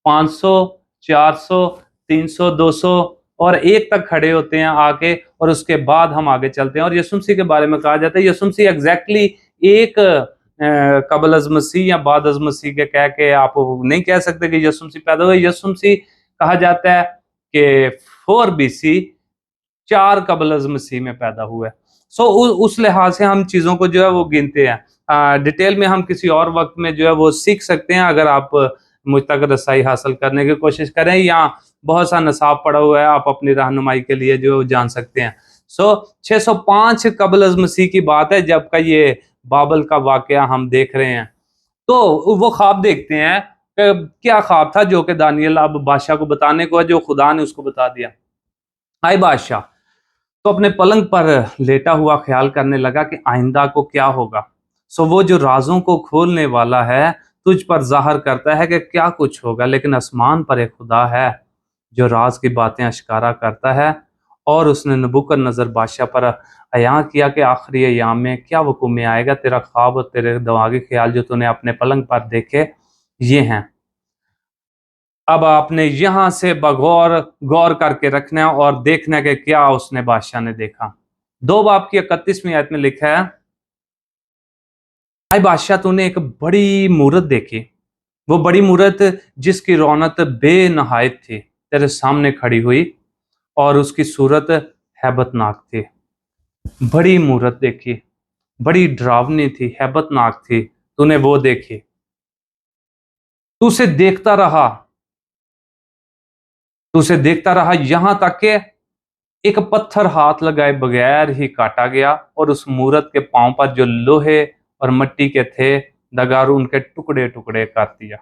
500, 400, 300, 200 और 1 तक खड़े होते हैं आके, और उसके बाद हम आगे चलते हैं। और यीशु मसीह के बारे में कहा जाता है, यीशु मसीह एग्जैक्टली एक कबल अज़ मसीह या बाद अज़ मसीह के कह के आप नहीं कह सकते कि यीशु मसीह पैदा हुए। यीशु मसीह कहा जाता है कि 4 BC, 4 कबल अज़ मसीह में पैदा हुआ है। सो उस लिहाज से हम चीज़ों को जो है वो गिनते हैं। डिटेल में हम किसी और वक्त में जो है वो सीख सकते हैं, अगर आप मुझ तक रसाई हासिल करने की कोशिश करें, या बहुत सा नसाब पड़ा हुआ है, आप अपनी रहनुमाई के लिए जो जान सकते हैं। सो 605 कबल अज़ मसीह की बात है जब का ये बाबल का वाकया हम देख रहे हैं। तो वो ख्वाब देखते हैं क्या ख्वाब था जो कि दानियल अब बादशाह को बताने को है, जो खुदा ने उसको बता दिया। आए बादशाह तो अपने पलंग पर लेटा हुआ ख्याल करने लगा कि आइंदा को क्या होगा। सो वो जो राजों को खोलने वाला है तुझ पर जाहिर करता है कि क्या कुछ होगा, लेकिन आसमान पर एक खुदा है जो राज की बातें अश्कारा करता है। और उसने नबूकदनेस्सर बादशाह पर अयां किया कि आखिरी अय्याम में क्या वक़ूअ में आएगा, तेरा ख्वाब और तेरे दिमागी ख्याल जो तूने अपने पलंग पर देखे ये हैं। अब आपने यहाँ से बगौर गौर करके रखना है और देखना है कि क्या उसने बादशाह ने देखा। 2 बाब की 31वीं आयत में लिखा है, हाय बादशाह, तूने एक बड़ी मूरत देखी, वो बड़ी मूरत जिसकी रौनक बेनहायत थी, तेरे सामने खड़ी हुई और उसकी सूरत हैबतनाक थी। बड़ी मूरत देखी, बड़ी डरावनी थी, हैबतनाक थी, तूने वो देखी। तू उसे देखता रहा, तू उसे देखता रहा यहां तक कि एक पत्थर हाथ लगाए बगैर ही काटा गया और उस मूरत के पांव पर जो लोहे और मिट्टी के थे दगारू उनके टुकड़े टुकड़े कर दिया।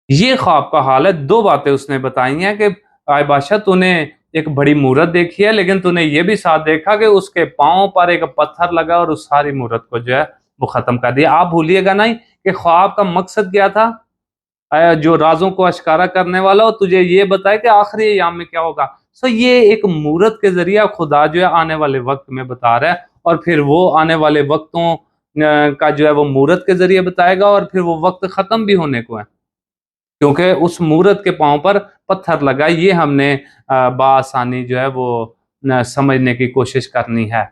ये ख्वाब का हाल है। 2 बातें उसने बताई हैं कि आय बादशाह, तूने एक बड़ी मूरत देखी है, लेकिन तूने ये भी साथ देखा कि उसके पांव पर एक पत्थर लगा और उस सारी मूरत को जो है वो खत्म कर दिया। आप भूलिएगा नहीं कि ख्वाब का मकसद क्या था। जो राजों को अश्कारा करने वाला हो, तुझे ये बताए कि आखिरी अय्याम में क्या होगा। सो ये एक मूरत के जरिए खुदा जो है आने वाले वक्त में बता रहा है, और फिर वो आने वाले वक्तों का जो है वो मूरत के जरिए बताएगा, और फिर वो वक्त खत्म भी होने को है, क्योंकि उस मूरत के पांव पर पत्थर लगा। ये हमने बासानी जो है वो समझने की कोशिश करनी है।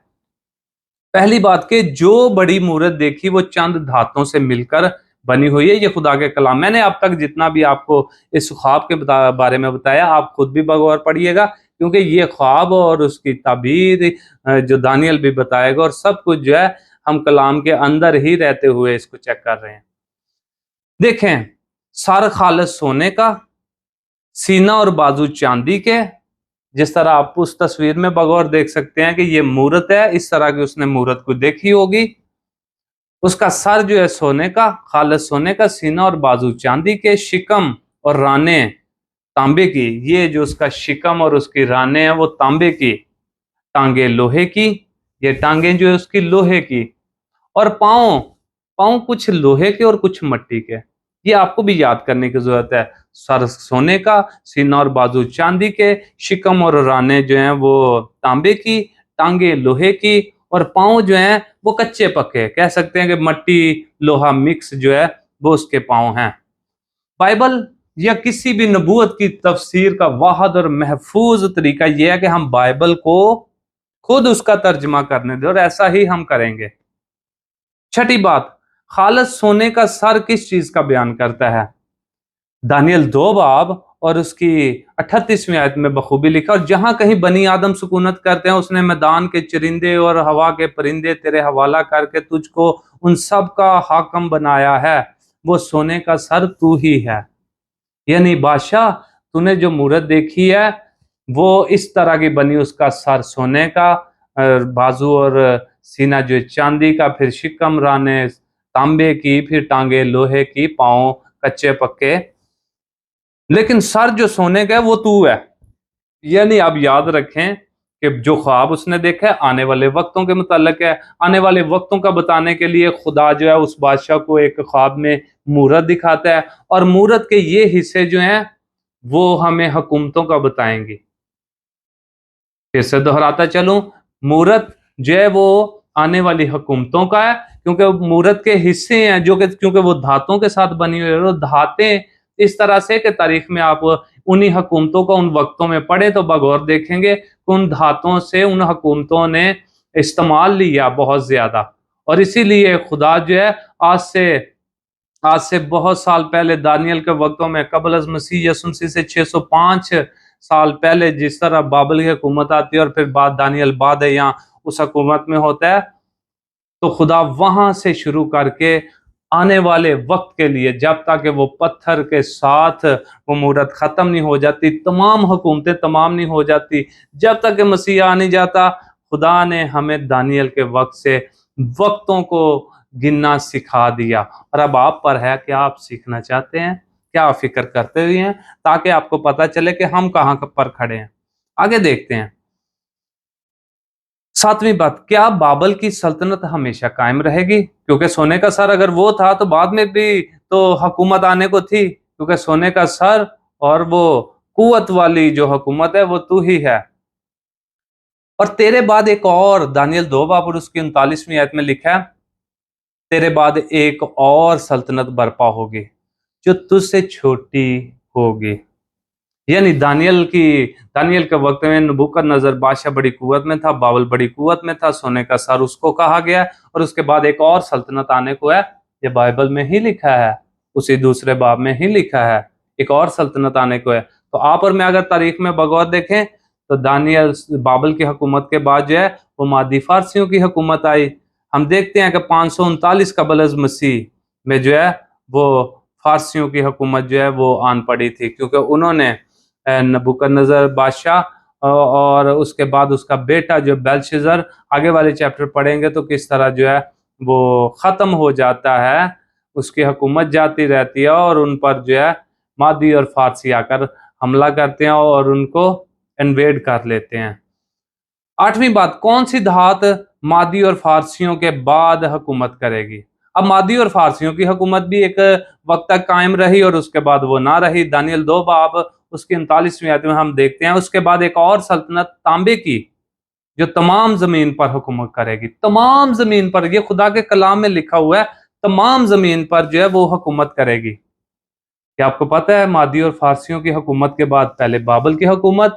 पहली बात कि जो बड़ी मूरत देखी वो चंद धातों से मिलकर बनी हुई है। ये खुदा के कलाम, मैंने अब तक जितना भी आपको इस ख्वाब के बारे में बताया, आप खुद भी बगौर पढ़िएगा, क्योंकि ये ख्वाब और उसकी ताबीर जो दानियल भी बताएगा, और सब कुछ जो है हम कलाम के अंदर ही रहते हुए इसको चेक कर रहे हैं। देखें, सर खालिस सोने का, सीना और बाजू चांदी के। जिस तरह आप उस तस्वीर में बगौर देख सकते हैं कि ये मूरत है, इस तरह की उसने मूरत को देखी होगी। उसका सर जो है सोने का, खालिस सोने का, सीना और बाजू चांदी के, शिकम और राने तांबे की। ये जो उसका शिकम और उसकी राने हैं वो तांबे की, टांगे लोहे की, ये टांगे जो है उसकी लोहे की, और पांव पांव कुछ लोहे के और कुछ मिट्टी के। ये आपको भी याद करने की जरूरत है। सर सोने का, सीना और बाजू चांदी के, शिकम और राने जो हैं वो तांबे की, टांगे लोहे की, और पांव जो हैं वो कच्चे पक्के, कह सकते हैं कि मट्टी लोहा मिक्स जो है वो उसके पांव हैं। बाइबल या किसी भी नबूवत की तफसीर का वाहद और महफूज तरीका यह है कि हम बाइबल को खुद उसका तर्जमा करने दें, और ऐसा ही हम करेंगे। छठी बात, खालिस सोने का सर किस चीज का बयान करता है। दानियल 2 बाब और उसकी 38वीं आयत में बखूबी लिखा, और जहां कहीं बनी आदम सुकूनत करते हैं, उसने मैदान के चरिंदे और हवा के परिंदे तेरे हवाला करके तुझको उन सब का हाकम बनाया है। वो सोने का सर तू ही है। यानी बादशाह, तूने जो मूरत देखी है वो इस तरह की बनी, उसका सर सोने का, बाजू और सीना जो चांदी का, फिर शिकम राने तांबे की, फिर टांगे लोहे की, पांव कच्चे पक्के, लेकिन सर जो सोने का है वो तू है। यानी आप याद रखें कि जो ख्वाब उसने देखा है आने वाले वक्तों के मुताल्लिक है। आने वाले वक्तों का बताने के लिए खुदा जो है उस बादशाह को एक ख्वाब में मूरत दिखाता है, और मूरत के ये हिस्से जो हैं वो हमें हुकूमतों का बताएंगे। फिर से दोहराता चलूं, मूरत जो है वो आने वाली हुकूमतों का है, क्योंकि मूरत के हिस्से हैं जो कि, क्योंकि वो धातों के साथ बनी हुई है, और धातें इस तरह से कि तारीख में आप उन्हीं हुकूमतों को उन वक्तों में पढ़े तो बगौर देखेंगे कि उन धातों से उन हुकूमतों ने इस्तेमाल लिया बहुत ज्यादा। और इसीलिए खुदा जो है आज से बहुत साल पहले दानियल के वक्तों में, कबल अज़ मसीह यसुन से 605 साल पहले जिस तरह बाबल की हुकूमत आती है और फिर बाद दानियल बाद है यहाँ उस हुकूमत में होता है, तो खुदा वहां से शुरू करके आने वाले वक्त के लिए, जब तक वो पत्थर के साथ वो मूरत खत्म नहीं हो जाती, तमाम हुकूमतें तमाम नहीं हो जाती, जब तक मसीह आ नहीं जाता, खुदा ने हमें दानियल के वक्त से वक्तों को गिनना सिखा दिया। और अब आप पर है कि आप सीखना चाहते हैं, क्या आप फिक्र करते हुए हैं, ताकि आपको पता चले कि हम कहाँ पर खड़े हैं। आगे देखते हैं। 7वीं बात, क्या बाबल की सल्तनत हमेशा कायम रहेगी। क्योंकि सोने का सर अगर वो था तो बाद में भी तो हुकूमत आने को थी, क्योंकि सोने का सर और वो कुव्वत वाली जो हुकूमत है वो तू ही है। और तेरे बाद एक और, दानियल 2 बाब और उसकी 39वीं आयत में लिखा है, तेरे बाद एक और सल्तनत बर्पा होगी जो तुझसे छोटी होगी। यानी दानियल के वक्त में नबूकदनेस्सर बादशाह बड़ी कुवत में था, बाबल बड़ी कुवत में था, सोने का सर उसको कहा गया है, और उसके बाद एक और सल्तनत आने को है। ये बाइबल में ही लिखा है, उसी दूसरे बाब में ही लिखा है, एक और सल्तनत आने को है। तो आप और मैं अगर तारीख में बगौर देखें तो दानियल बाबल की हुकूमत के बाद जो है वो मादी फारसियों की हुकूमत आई। हम देखते हैं कि 539 कबल अज़ मसीह में जो है वो फारसियों की हुकूमत जो है वो आन पड़ी थी, क्योंकि उन्होंने नबूकदनेस्सर बादशाह और उसके बाद उसका बेटा जो बेलशस्सर, आगे वाले चैप्टर पढ़ेंगे तो किस तरह जो है वो ख़त्म हो जाता है, उसकी हुकूमत जाती रहती है और उन पर जो है मादी और फारसी आकर हमला करते हैं और उनको इन्वेड कर लेते हैं। 8वीं बात, कौन सी धात मादी और फारसियों के बाद हुकूमत करेगी? अब मादी और फारसियों की हुकूमत भी एक वक्त तक कायम रही और उसके बाद वो ना रही। दानियल 2 बाब उसकी 39वीं आयत में हम देखते हैं, उसके बाद एक और सल्तनत तांबे की जो तमाम जमीन पर हुकूमत करेगी, तमाम जमीन पर। ये खुदा के कलाम में लिखा हुआ है, तमाम जमीन पर जो है वो हुकूमत करेगी। क्या आपको पता है मादी और फारसियों की हुकूमत के बाद पहले बाबल की हुकूमत,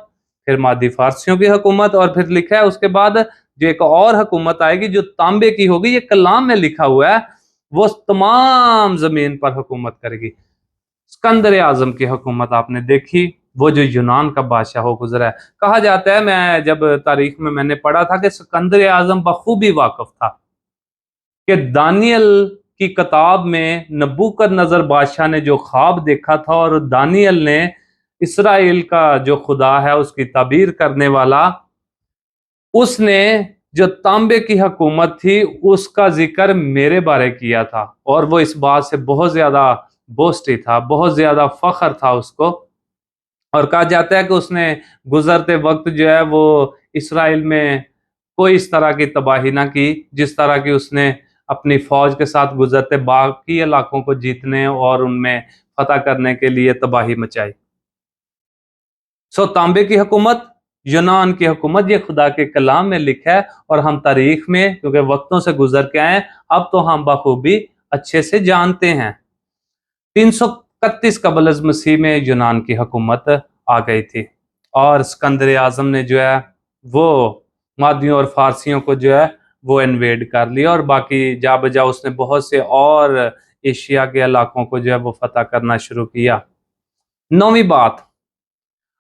फिर मादी फारसियों की हुकूमत, और फिर लिखा है उसके बाद जो एक और हुकूमत आएगी जो तांबे की होगी। ये कलाम में लिखा हुआ है, वो तमाम जमीन पर हुकूमत करेगी। सिकंदर आजम की हुकूमत आपने देखी, वो जो यूनान का बादशाह हो गुजरा है। कहा जाता है, मैं जब तारीख में मैंने पढ़ा था कि सिकंदर आजम बखूबी वाकिफ था कि दानियल की किताब में नबूकदनेस्सर बादशाह ने जो ख्वाब देखा था, और दानियल ने इसराइल का जो खुदा है उसकी ताबीर करने वाला, उसने जो तांबे की हुकूमत थी उसका जिक्र मेरे बारे किया था, और वो इस बात से बहुत ज्यादा बोस्टी था, बहुत ज्यादा फख्र था उसको। और कहा जाता है कि उसने गुजरते वक्त जो है वो इसराइल में कोई इस तरह की तबाही ना की जिस तरह की उसने अपनी फौज के साथ गुजरते बाकी इलाकों को जीतने और उनमें फतह करने के लिए तबाही मचाई। सो तांबे की हुकूमत, यूनान की हुकूमत, ये खुदा के कलाम में लिखा है, और हम तारीख में क्योंकि वक्तों से गुजर के आए अब तो हम बखूबी अच्छे से जानते हैं। 331 कबल अज़ मसीह में यूनान की हुकूमत आ गई थी, और सिकंदर आजम ने जो है वो मादियों और फारसियों को जो है वो इन्वेड कर लिया, और बाकी जा बजा उसने बहुत से और एशिया के इलाकों को जो है वो फतह करना शुरू किया। 9वीं बात,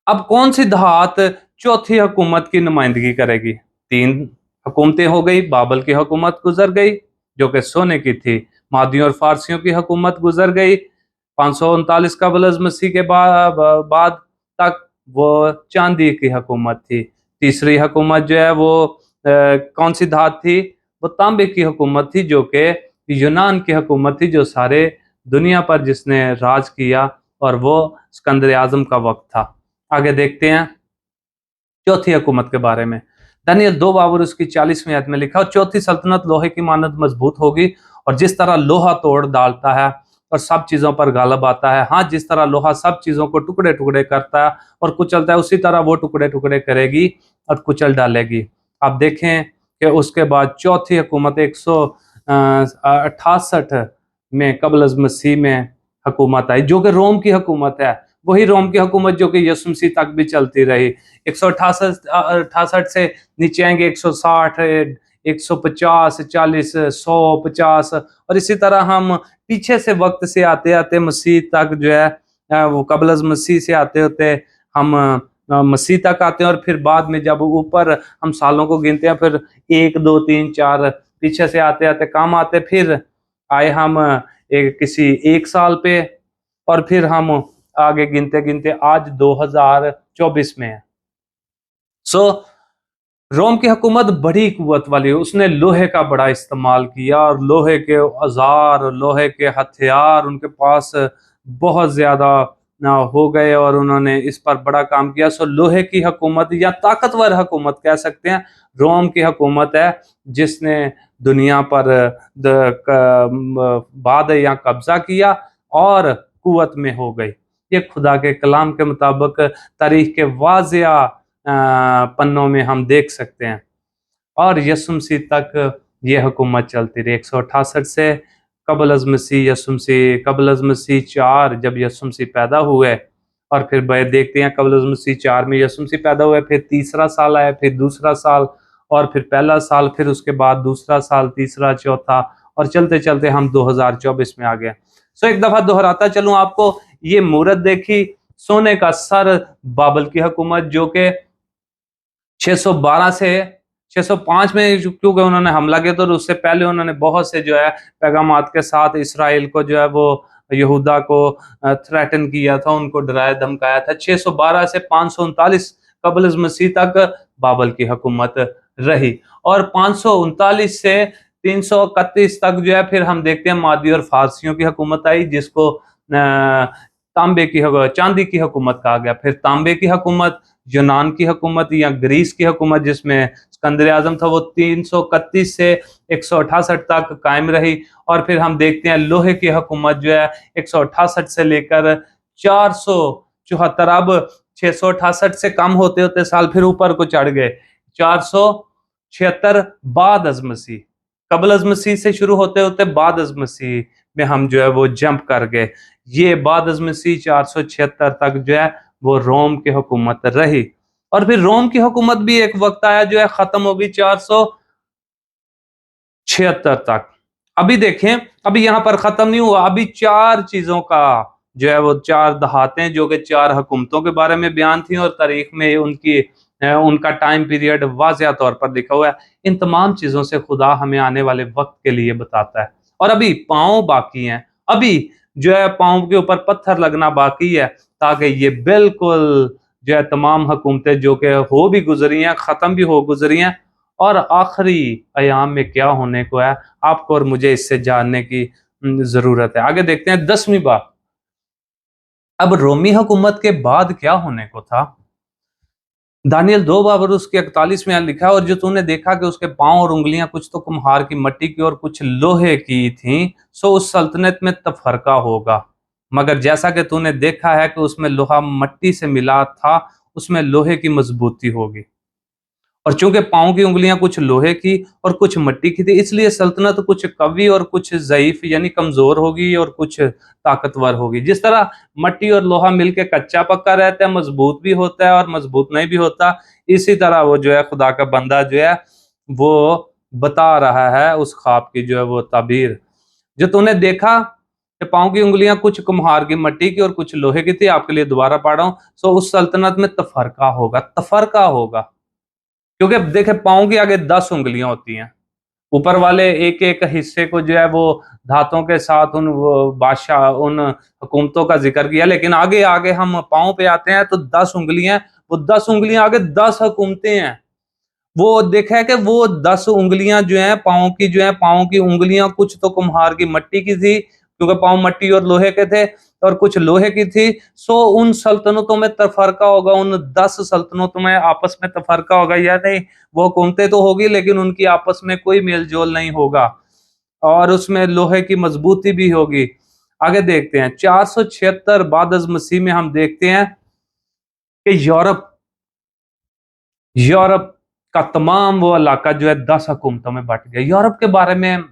अब कौन सी धात चौथी हुकूमत की नुमाइंदगी करेगी? 3 हुकूमतें हो गई, बाबल की हुकूमत गुजर गई जो कि सोने की थी, मादियों और फारसियों की हुकूमत गुजर गई 539 कबल अज़ मसीह के बाद तक वो चांदी की हुकूमत थी। तीसरी हुकूमत जो है वो कौन सी धात थी? वो तांबे की हुकूमत थी जो कि यूनान की हुकूमत थी, जो सारे दुनिया पर जिसने राज किया, और वो सिकंदर आजम का वक्त था। आगे देखते हैं चौथी हुकूमत के बारे में। दानियल 2 बाब और उसकी 40वीं आयत में लिखा, और चौथी सल्तनत लोहे की मानद मजबूत होगी, और जिस तरह लोहा तोड़ डालता है और सब चीजों पर गालब आता है, हाँ, जिस तरह लोहा सब चीजों को टुकड़े टुकड़े करता है और कुचलता है, उसी तरह वो टुकड़े टुकड़े करेगी और कुचल डालेगी। आप देखें कि उसके बाद चौथी हुकूमत 168 में कबल अज़ मसीह में हुकूमत आई, जो कि रोम की हुकूमत है। वही रोम की हुकूमत जो कि यीशु मसीह तक भी चलती रही। 168 से नीचे आएंगे 160, 150, 40, 100, 50, और इसी तरह हम पीछे से वक्त से आते आते मसीह तक जो है वो कबल अज़ मसीह से आते होते हम मसीह तक आते हैं, और फिर बाद में जब ऊपर हम सालों को गिनते हैं, फिर 1, 2, 3, 4 पीछे से आते आते काम आते, फिर आए हम किसी 1 साल पे, और फिर हम आगे गिनते गिनते आज 2024 में है। सो रोम की हुकूमत बड़ी कुव्वत वाली है, उसने लोहे का बड़ा इस्तेमाल किया, और लोहे के औजार, लोहे के हथियार उनके पास बहुत ज्यादा हो गए, और उन्होंने इस पर बड़ा काम किया। सो लोहे की हुकूमत या ताकतवर हुकूमत कह सकते हैं, रोम की हुकूमत है जिसने दुनिया पर बाद या कब्जा किया और कुव्वत में हो गई। ये खुदा के कलाम के मुताबिक तारीख के वाज़िया पन्नों में हम देख सकते हैं। और यीशु मसीह तक ये हुकूमत चलती रही 168 से कबल अज़ मसीह, यीशु मसीह कबल अज़ मसीह 4 जब यीशु मसीह पैदा हुए, और फिर देखते हैं कबल अज़ मसीह 4 में यीशु मसीह पैदा हुए, फिर तीसरा साल आया, फिर दूसरा साल, और फिर पहला साल, फिर उसके बाद दूसरा साल, तीसरा, चौथा, और चलते चलते हम 2024 में आ गए। सो एक दफा दोहराता चलूं आपको, ये मूरत देखी, सोने का सर बाबल की हुकूमत, जो कि 612 से 605 में क्योंकि उन्होंने हमला किया, तो उससे पहले उन्होंने बहुत से जो है पैगामात के साथ इसराइल को जो है वो यहूदा को थ्रेटन किया था, उनको डराया धमकाया था। 612 से 539 कबल मसीह तक बाबल की हुकूमत रही, और 539 से 331 तक जो है फिर हम देखते हैं मादी और फारसियों की हुकूमत आई, जिसको चांदी की हुकूमत कहा गया। फिर तांबे की हुकूमत, यूनान की हुकूमत या ग्रीस की हुकूमत, जिसमें सिकंदर आजम था, वो 331 से 168 तक कायम रही। और फिर हम देखते हैं लोहे की हुकूमत जो है 168 से लेकर 474, अब 668 से कम होते होते साल फिर ऊपर को चढ़ गए 476 बाद अज़ मसीह, कबल अज़ मसीह से शुरू होते होते बाद अज़ मसीह में हम जो है वो जंप कर गए। ये बाद अज़ मसीह 476 तक जो है वो रोम की हुकूमत रही, और फिर रोम की हुकूमत भी एक वक्त आया जो है खत्म होगी 476 तक। अभी देखें, अभी यहाँ पर खत्म नहीं हुआ, अभी 4 चीजों का जो है वो 4 दहातें जो कि 4 हुकूमतों के बारे में बयान थी, और तारीख में उनका टाइम पीरियड वाज़िया तौर पर लिखा हुआ है। इन तमाम चीजों से खुदा हमें आने वाले वक्त के लिए बताता है। और अभी पांव बाकी हैं, अभी जो है पांव के ऊपर पत्थर लगना बाकी है, ताकि ये बिल्कुल जो है तमाम हुकूमतें जो कि हो भी गुजरी हैं, ख़त्म भी हो गुजरी हैं, और आखिरी अयाम में क्या होने को है, आपको और मुझे इससे जानने की ज़रूरत है। आगे देखते हैं 10वीं बात। अब रोमी हुकूमत के बाद क्या होने को था? दानियल 2 बाब और उसके 41 में लिखा है, और जो तूने देखा कि उसके पांव और उंगलियां कुछ तो कुम्हार की मिट्टी की और कुछ लोहे की थीं, सो उस सल्तनत में तफरका होगा। मगर जैसा कि तूने देखा है कि उसमें लोहा मट्टी से मिला था, उसमें लोहे की मजबूती होगी। और चूंकि पांव की उंगलियां कुछ लोहे की और कुछ मिट्टी की थी, इसलिए सल्तनत कुछ कवी और कुछ ज़ईफ यानी कमजोर होगी और कुछ ताकतवर होगी। जिस तरह मट्टी और लोहा मिलके कच्चा पक्का रहता है, मजबूत भी होता है और मजबूत नहीं भी होता, इसी तरह वो जो है खुदा का बंदा जो है वो बता रहा है उस ख्वाब की जो है वो ताबीर। जो तूने देखा कि पांव की उंगलियां कुछ कुम्हार की मिट्टी की और कुछ लोहे की थी, आपके लिए दोबारा पढ़ रहा हूं, सो उस सल्तनत में तफरका होगा। तफरका होगा क्योंकि देखे पांव की आगे 10 उंगलियां होती हैं, ऊपर वाले एक एक हिस्से को जो है वो धातों के साथ उन बादशाह उन हुकूमतों का जिक्र किया, लेकिन आगे आगे हम पांव पे आते हैं तो 10 उंगलियां, वो 10 उंगलियां आगे 10 हुकूमतें हैं। वो देखा है कि वो 10 उंगलियां जो हैं पांव की, जो है पांव की उंगलियां कुछ तो कुम्हार की मिट्टी की थी, क्योंकि पांव मिट्टी और लोहे के थे, और कुछ लोहे की थी। सो उन सल्तनतों में तफरका होगा, उन 10 सल्तनतों में आपस में तफरका होगा, या नहीं वो हुकूमतें तो होगी लेकिन उनकी आपस में कोई मेल जोल नहीं होगा, और उसमें लोहे की मजबूती भी होगी। आगे देखते हैं 476 बाद अज़ मसीह में हम देखते हैं कि यूरोप का तमाम वो इलाका जो है 10 हुकूमतों में बट गया। यूरोप के बारे में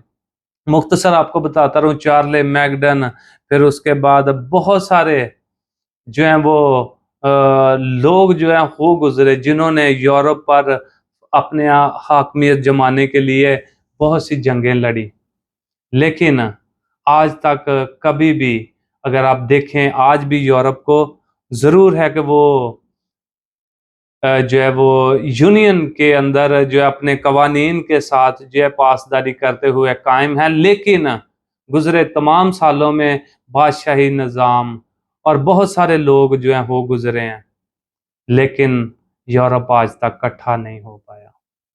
मुख्तसर आपको बताता रहूं, चार्ले मैगडन, फिर उसके बाद बहुत सारे जो हैं वो लोग जो हैं हो गुजरे, जिन्होंने यूरोप पर अपने हाकमियत जमाने के लिए बहुत सी जंगें लड़ी, लेकिन आज तक कभी भी अगर आप देखें, आज भी यूरोप को ज़रूर है कि वो जो है वो यूनियन के अंदर जो है अपने कवानीन के साथ जो है पासदारी करते हुए कायम है, लेकिन गुजरे तमाम सालों में बादशाही निज़ाम और बहुत सारे लोग जो हैं वो गुजरे हैं, लेकिन यूरोप आज तक इकट्ठा नहीं हो पाया।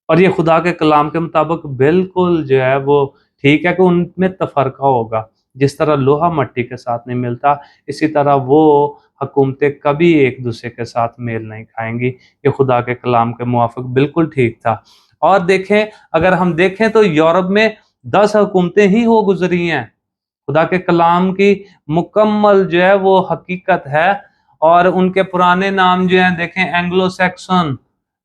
और ये खुदा के कलाम के मुताबिक बिल्कुल जो है वो ठीक है कि उनमें तफरका होगा। जिस तरह लोहा मट्टी के साथ नहीं मिलता, इसी तरह वो हुकूमतें कभी एक दूसरे के साथ मेल नहीं खाएंगी। ये खुदा के कलाम के मुवाफिक बिल्कुल ठीक था। और देखें, अगर हम देखें तो यूरोप में 10 हुकूमतें ही हो गुजरी हैं, खुदा के कलाम की मुकम्मल जो है वो हकीकत है। और उनके पुराने नाम जो हैं देखें, एंग्लो सैक्सन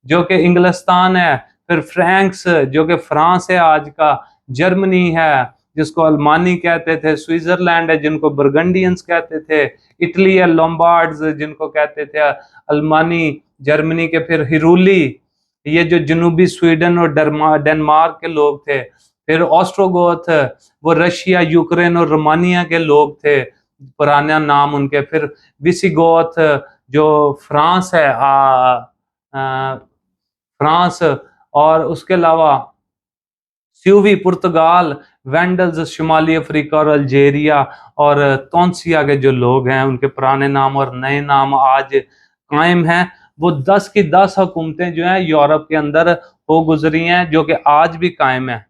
जो कि इंग्लिस्तान है, फिर फ्रैंक्स जो कि फ्रांस है आज का, जर्मनी है जिसको अल्मानी कहते थे, स्विट्जरलैंड है जिनको बर्गंडियंस कहते थे, इटली है लोम्बार्ड्स जिनको कहते थे अल्मानी जर्मनी के, फिर हिरूली ये जो जनूबी स्वीडन और डेनमार्क के लोग थे, फिर ऑस्ट्रोगोथ वो रशिया यूक्रेन और रोमानिया के लोग थे पुराना नाम उनके, फिर विसिगोथ जो फ्रांस है फ्रांस, और उसके अलावा स्यूवी पुर्तगाल, वेंडल्स शुमाली अफ्रीका और अल्जेरिया, और तोंसिया के जो लोग हैं उनके पुराने नाम और नए नाम आज कायम हैं। वो 10 की 10 हुकूमतें जो हैं यूरोप के अंदर हो गुजरी हैं जो कि आज भी कायम है।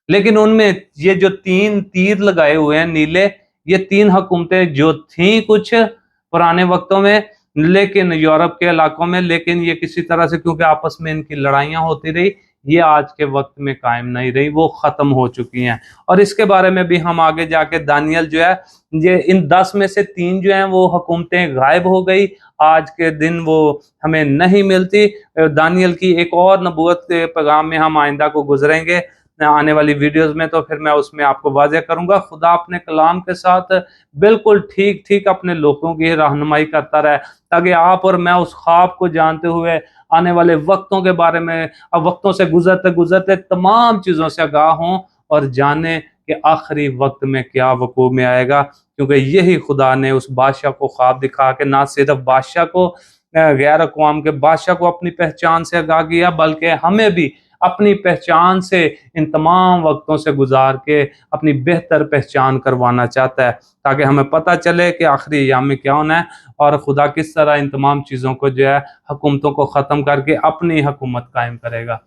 लेकिन उनमें ये जो 3 तीर लगाए हुए हैं नीले, ये 3 हुकूमतें जो थी कुछ पुराने वक्तों में, लेकिन यूरोप के इलाकों में, लेकिन ये किसी तरह से क्योंकि आपस में इनकी लड़ाइयां होती रही, ये आज के वक्त में कायम नहीं रही, वो खत्म हो चुकी हैं। और इसके बारे में भी हम आगे जाके दानियल जो है, ये इन 10 में से 3 जो हैं वो हुकूमतें गायब हो गई, आज के दिन वो हमें नहीं मिलती। दानियल की एक और नबूवत के पैगाम में हम आइंदा को गुजरेंगे आने वाली वीडियोस में, तो फिर मैं उसमें आपको वाज़ेह करूंगा। खुदा अपने कलाम के साथ बिल्कुल ठीक ठीक अपने लोगों की रहनुमाई करता रहे, ताकि आप और मैं उस ख्वाब को जानते हुए आने वाले वक्तों के बारे में, अब वक्तों से गुजरते गुजरते तमाम चीज़ों से आगाह हों और जाने कि आखिरी वक्त में क्या वकूअ में आएगा। क्योंकि यही खुदा ने उस बादशाह को ख्वाब दिखा के ना सिर्फ बादशाह को, गैर अक़वाम के बादशाह को अपनी पहचान से आगाह किया, बल्कि हमें भी अपनी पहचान से इन तमाम वक्तों से गुजार के अपनी बेहतर पहचान करवाना चाहता है, ताकि हमें पता चले कि आखिरी अय्याम में क्या होना है और खुदा किस तरह इन तमाम चीज़ों को जो है हुकूमतों को ख़त्म करके अपनी हुकूमत कायम करेगा।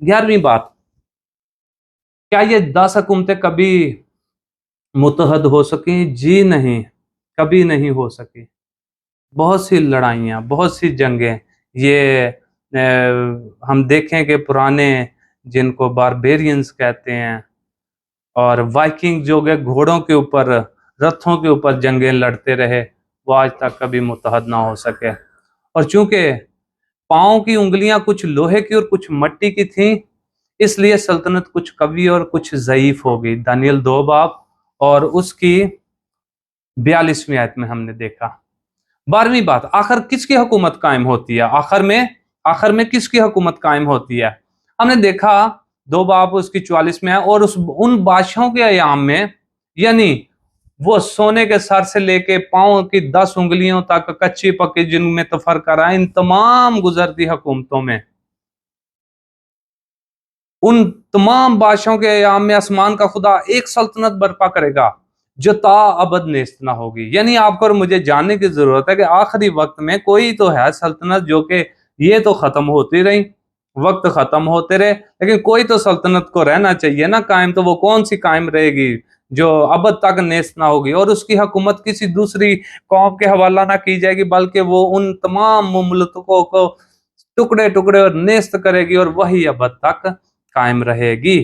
11वीं बात, क्या ये 10 हुकूमतें कभी मुत्तहद हो सकी? जी नहीं, कभी नहीं हो सकी। बहुत सी लड़ाइयाँ, बहुत सी जंगें, ये हम देखें कि पुराने जिनको बारबेरियंस कहते हैं और वाइकिंग जो के घोड़ों के ऊपर, रथों के ऊपर जंगें लड़ते रहे, वो आज तक कभी मुत्तहद ना हो सके। और चूंकि पाँव की उंगलियां कुछ लोहे की और कुछ मट्टी की थीं, इसलिए सल्तनत कुछ कवी और कुछ ज़ईफ हो गई। दानियल 2 बाब और उसकी 42वीं आयत में हमने देखा। 12वीं बात, आखिर किसकी हुकूमत कायम होती है? आखिर में किसकी हुकूमत कायम होती है? हमने देखा 2 बाब उसकी 44 में है, और उस उन बादशाहों के अयाम में, यानी वो सोने के सर से लेके पांव की 10 उंगलियों तक कच्ची पक्की जिनमें तफरका रहा, इन तमाम गुजरती हुकूमतों में, उन तमाम बादशाहों के अयाम में आसमान का खुदा एक सल्तनत बर्पा करेगा जो ता अबद नेस्त ना होगी। यानी आपको और मुझे जानने की जरूरत है कि आखिरी वक्त में कोई तो है सल्तनत जो कि ये तो खत्म होती रही, वक्त खत्म होते रहे, लेकिन कोई तो सल्तनत को रहना चाहिए ना कायम। तो वो कौन सी कायम रहेगी जो अबद तक नेस्त ना होगी, और उसकी हुकूमत किसी दूसरी कौम के हवाला ना की जाएगी, बल्कि वो उन तमाम मुमलकों को टुकड़े टुकड़े और नेस्त करेगी और वही अबद तक कायम रहेगी।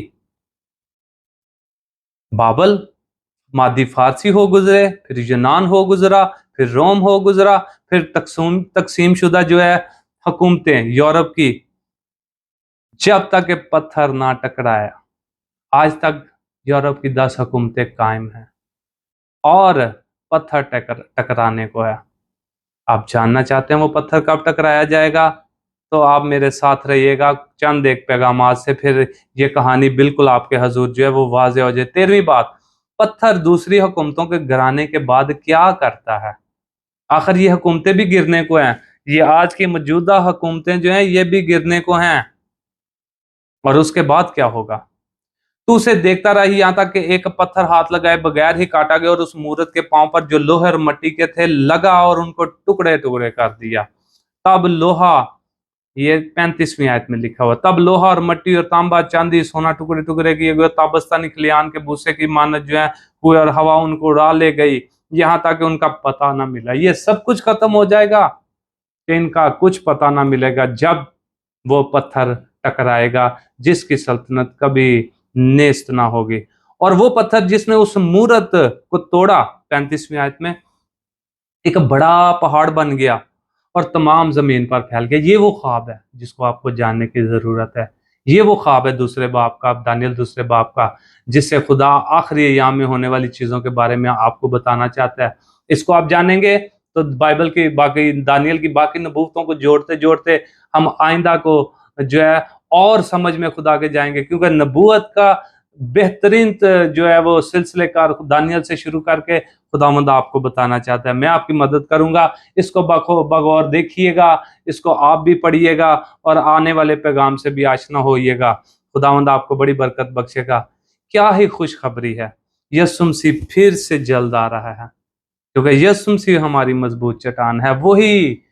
बाबल मादी फारसी हो गुजरे, फिर यूनान हो गुजरा, फिर रोम हो गुजरा, फिर तकसीम शुदा जो है हुकूमतें यूरोप की, जब तक ये पत्थर ना टकराया, आज तक यूरोप की 10 हुकूमतें कायम हैं और पत्थर टकराने को है। आप जानना चाहते हैं वो पत्थर कब टकराया जाएगा? तो आप मेरे साथ रहिएगा चंद एक पैगामात से, फिर ये कहानी बिल्कुल आपके हजूर जो है वो वाज़ेह हो जाए। 13वीं बात, पत्थर दूसरी हुकूमतों के गिराने के बाद क्या करता है? आखिर ये हुकूमतें भी गिरने को हैं, ये आज की मौजूदा हुकूमतें जो हैं ये भी गिरने को हैं, और उसके बाद क्या होगा? तू उसे देखता रही यहाँ तक कि एक पत्थर हाथ लगाए बगैर ही काटा गया और उस मूरत के पांव पर जो लोहे और मट्टी के थे लगा और उनको टुकड़े टुकड़े कर दिया। तब लोहा, ये 35वीं आयत में लिखा हुआ, तब लोहा और मट्टी और तांबा चांदी सोना टुकड़े टुकड़े किए गए, ताबस्तानी खलियान के भूसे की मानत जो है हुए और हवा उनको उड़ा ले गई, यहाँ तक कि उनका पता ना मिला। ये सब कुछ खत्म हो जाएगा कि इनका कुछ पता ना मिलेगा जब वो पत्थर टकराएगा जिसकी सल्तनत कभी नेस्त ना होगी। और वो पत्थर जिसने उस मूरत को तोड़ा, 35वीं आयत में, एक बड़ा पहाड़ बन गया और तमाम जमीन पर फैल गया। ये वो ख्वाब है जिसको आपको जानने की जरूरत है। ये वो ख्वाब है दूसरे बाब का, दानियल दूसरे बाब का, जिससे खुदा आखिरी अय्याम में होने वाली चीजों के बारे में आपको बताना चाहता है। इसको आप जानेंगे तो बाइबल की बाकी, दानियल की बाकी नबूवतों को जोड़ते जोड़ते हम आइंदा को जो है और समझ में खुदा के जाएंगे, क्योंकि नबूवत का बेहतरीन जो है वो सिलसिलेकार दानियल से शुरू करके खुदावंद आपको बताना चाहता है। मैं आपकी मदद करूंगा, इसको बगौर देखिएगा, इसको आप भी पढ़िएगा और आने वाले पैगाम से भी आशना होइएगा। खुदावंद आपको बड़ी बरकत बख्शेगा। क्या ही खुशखबरी है, यीशु मसीह फिर से जल्द आ रहा है, क्योंकि यीशु मसीह हमारी मजबूत चट्टान है। वही,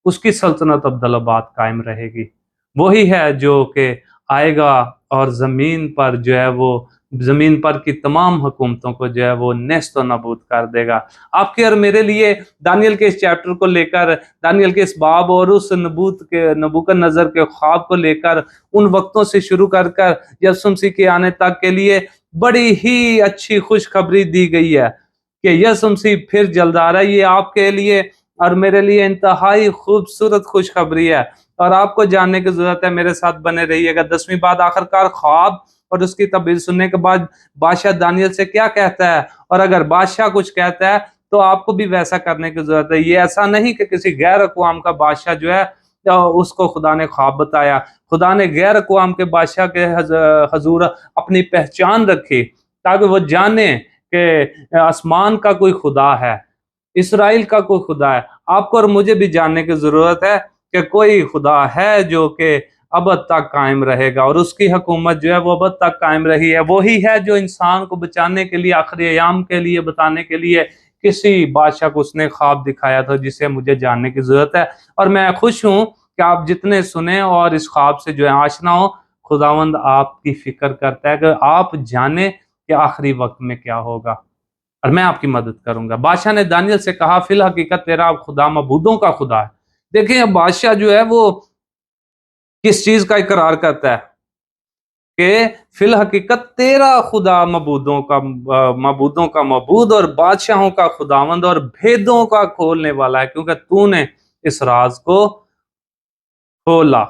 उसकी सल्तनत अब्दुल्लाबाद कायम रहेगी। वही है जो कि आएगा और जमीन पर जो है वो, जमीन पर की तमाम हुकूमतों को जो है वो नेस्त नाबूद कर देगा। आपके और मेरे लिए दानियल के इस चैप्टर को लेकर, दानियल के इस बाब और उस नबूकदनेस्सर के ख्वाब को लेकर, उन वक्तों से शुरू कर कर यीशु मसीह के आने तक के लिए बड़ी ही अच्छी खुशखबरी दी गई है कि यीशु मसीह फिर जल्द आ रहा है। ये आपके लिए और मेरे लिए इंतहाई खूबसूरत खुशखबरी है और आपको जानने की जरूरत है। मेरे साथ बने रहिएगा। 10वीं बात, आखिरकार ख्वाब और उसकी तबीर सुनने के बाद बादशाह दानियल से क्या कहता है, और अगर बादशाह कुछ कहता है तो आपको भी वैसा करने की जरूरत है। ये ऐसा नहीं कि किसी गैर अक़वाम का बादशाह जो है उसको खुदा ने ख्वाब बताया। खुदा ने गैर अक़वाम के बादशाह के हजूर अपनी पहचान रखी ताकि वो जाने कि आसमान का कोई खुदा है, इसराइल का कोई खुदा है। आपको और मुझे भी जानने की जरूरत है कि कोई खुदा है जो कि अबद तक कायम रहेगा और उसकी हुकूमत जो है वो अबद तक कायम रही है। वही है जो इंसान को बचाने के लिए, आखिरी अय्याम के लिए बताने के लिए किसी बादशाह को उसने ख्वाब दिखाया था, जिसे मुझे जानने की जरूरत है। और मैं खुश हूं कि आप जितने सुने और इस ख्वाब से जो है आशना हो, खुदावंद आपकी फिक्र करता है कि आप जाने कि आखिरी वक्त में क्या होगा, और मैं आपकी मदद करूंगा। बादशाह ने दानियल से कहा, फिल हकीकत तेरा खुदा मबूदों का खुदा है। देखिए बादशाह जो है वो किस चीज का इकरार करता है कि फिल हकीकत तेरा खुदा मबूदों का मबूद और बादशाहों का खुदावंद और भेदों का खोलने वाला है, क्योंकि तूने इस राज को खोला,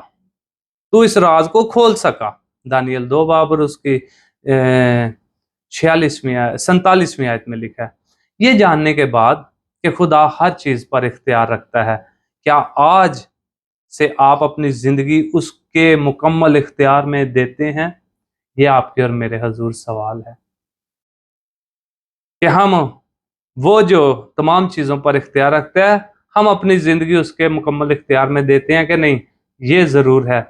तू इस राज को खोल सका। दानियल 2 बाब और उसकी 47वीं आयत में लिखा है। ये जानने के बाद कि खुदा हर चीज पर इख्तियार रखता है, क्या आज से आप अपनी जिंदगी उसके मुकम्मल इख्तियार में देते हैं? ये आपके और मेरे हजूर सवाल है कि हम वो जो तमाम चीजों पर इख्तियार रखता है, हम अपनी जिंदगी उसके मुकम्मल इख्तियार में देते हैं कि नहीं? ये जरूर है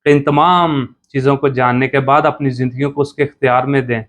कि इन तमाम चीजों को जानने के बाद अपनी जिंदगी को उसके इख्तियार में दें,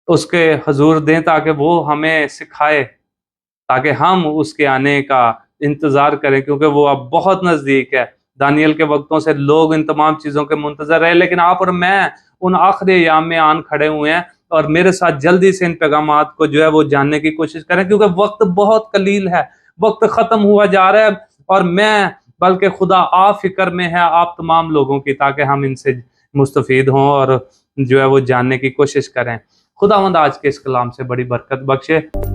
उसके हजूर दें, ताकि वो हमें सिखाए, ताकि हम उसके आने का इंतजार करें, क्योंकि वो अब बहुत नजदीक है। दानियल के वक्तों से लोग इन तमाम चीजों के मुंतजर रहे, लेकिन आप और मैं उन आखिरी अय्याम में आन खड़े हुए हैं। और मेरे साथ जल्दी से इन पैगामात को जो है वो जानने की कोशिश करें, क्योंकि वक्त बहुत कलील है, वक्त खत्म हुआ जा रहा है। और मैं बल्कि खुदा आप फिक्र में है आप तमाम लोगों की, ताकि हम इनसे मुस्तफीद हों और जो है वो जानने की कोशिश करें। खुदावंद आज के इस कलाम से बड़ी बरकत बख्शे।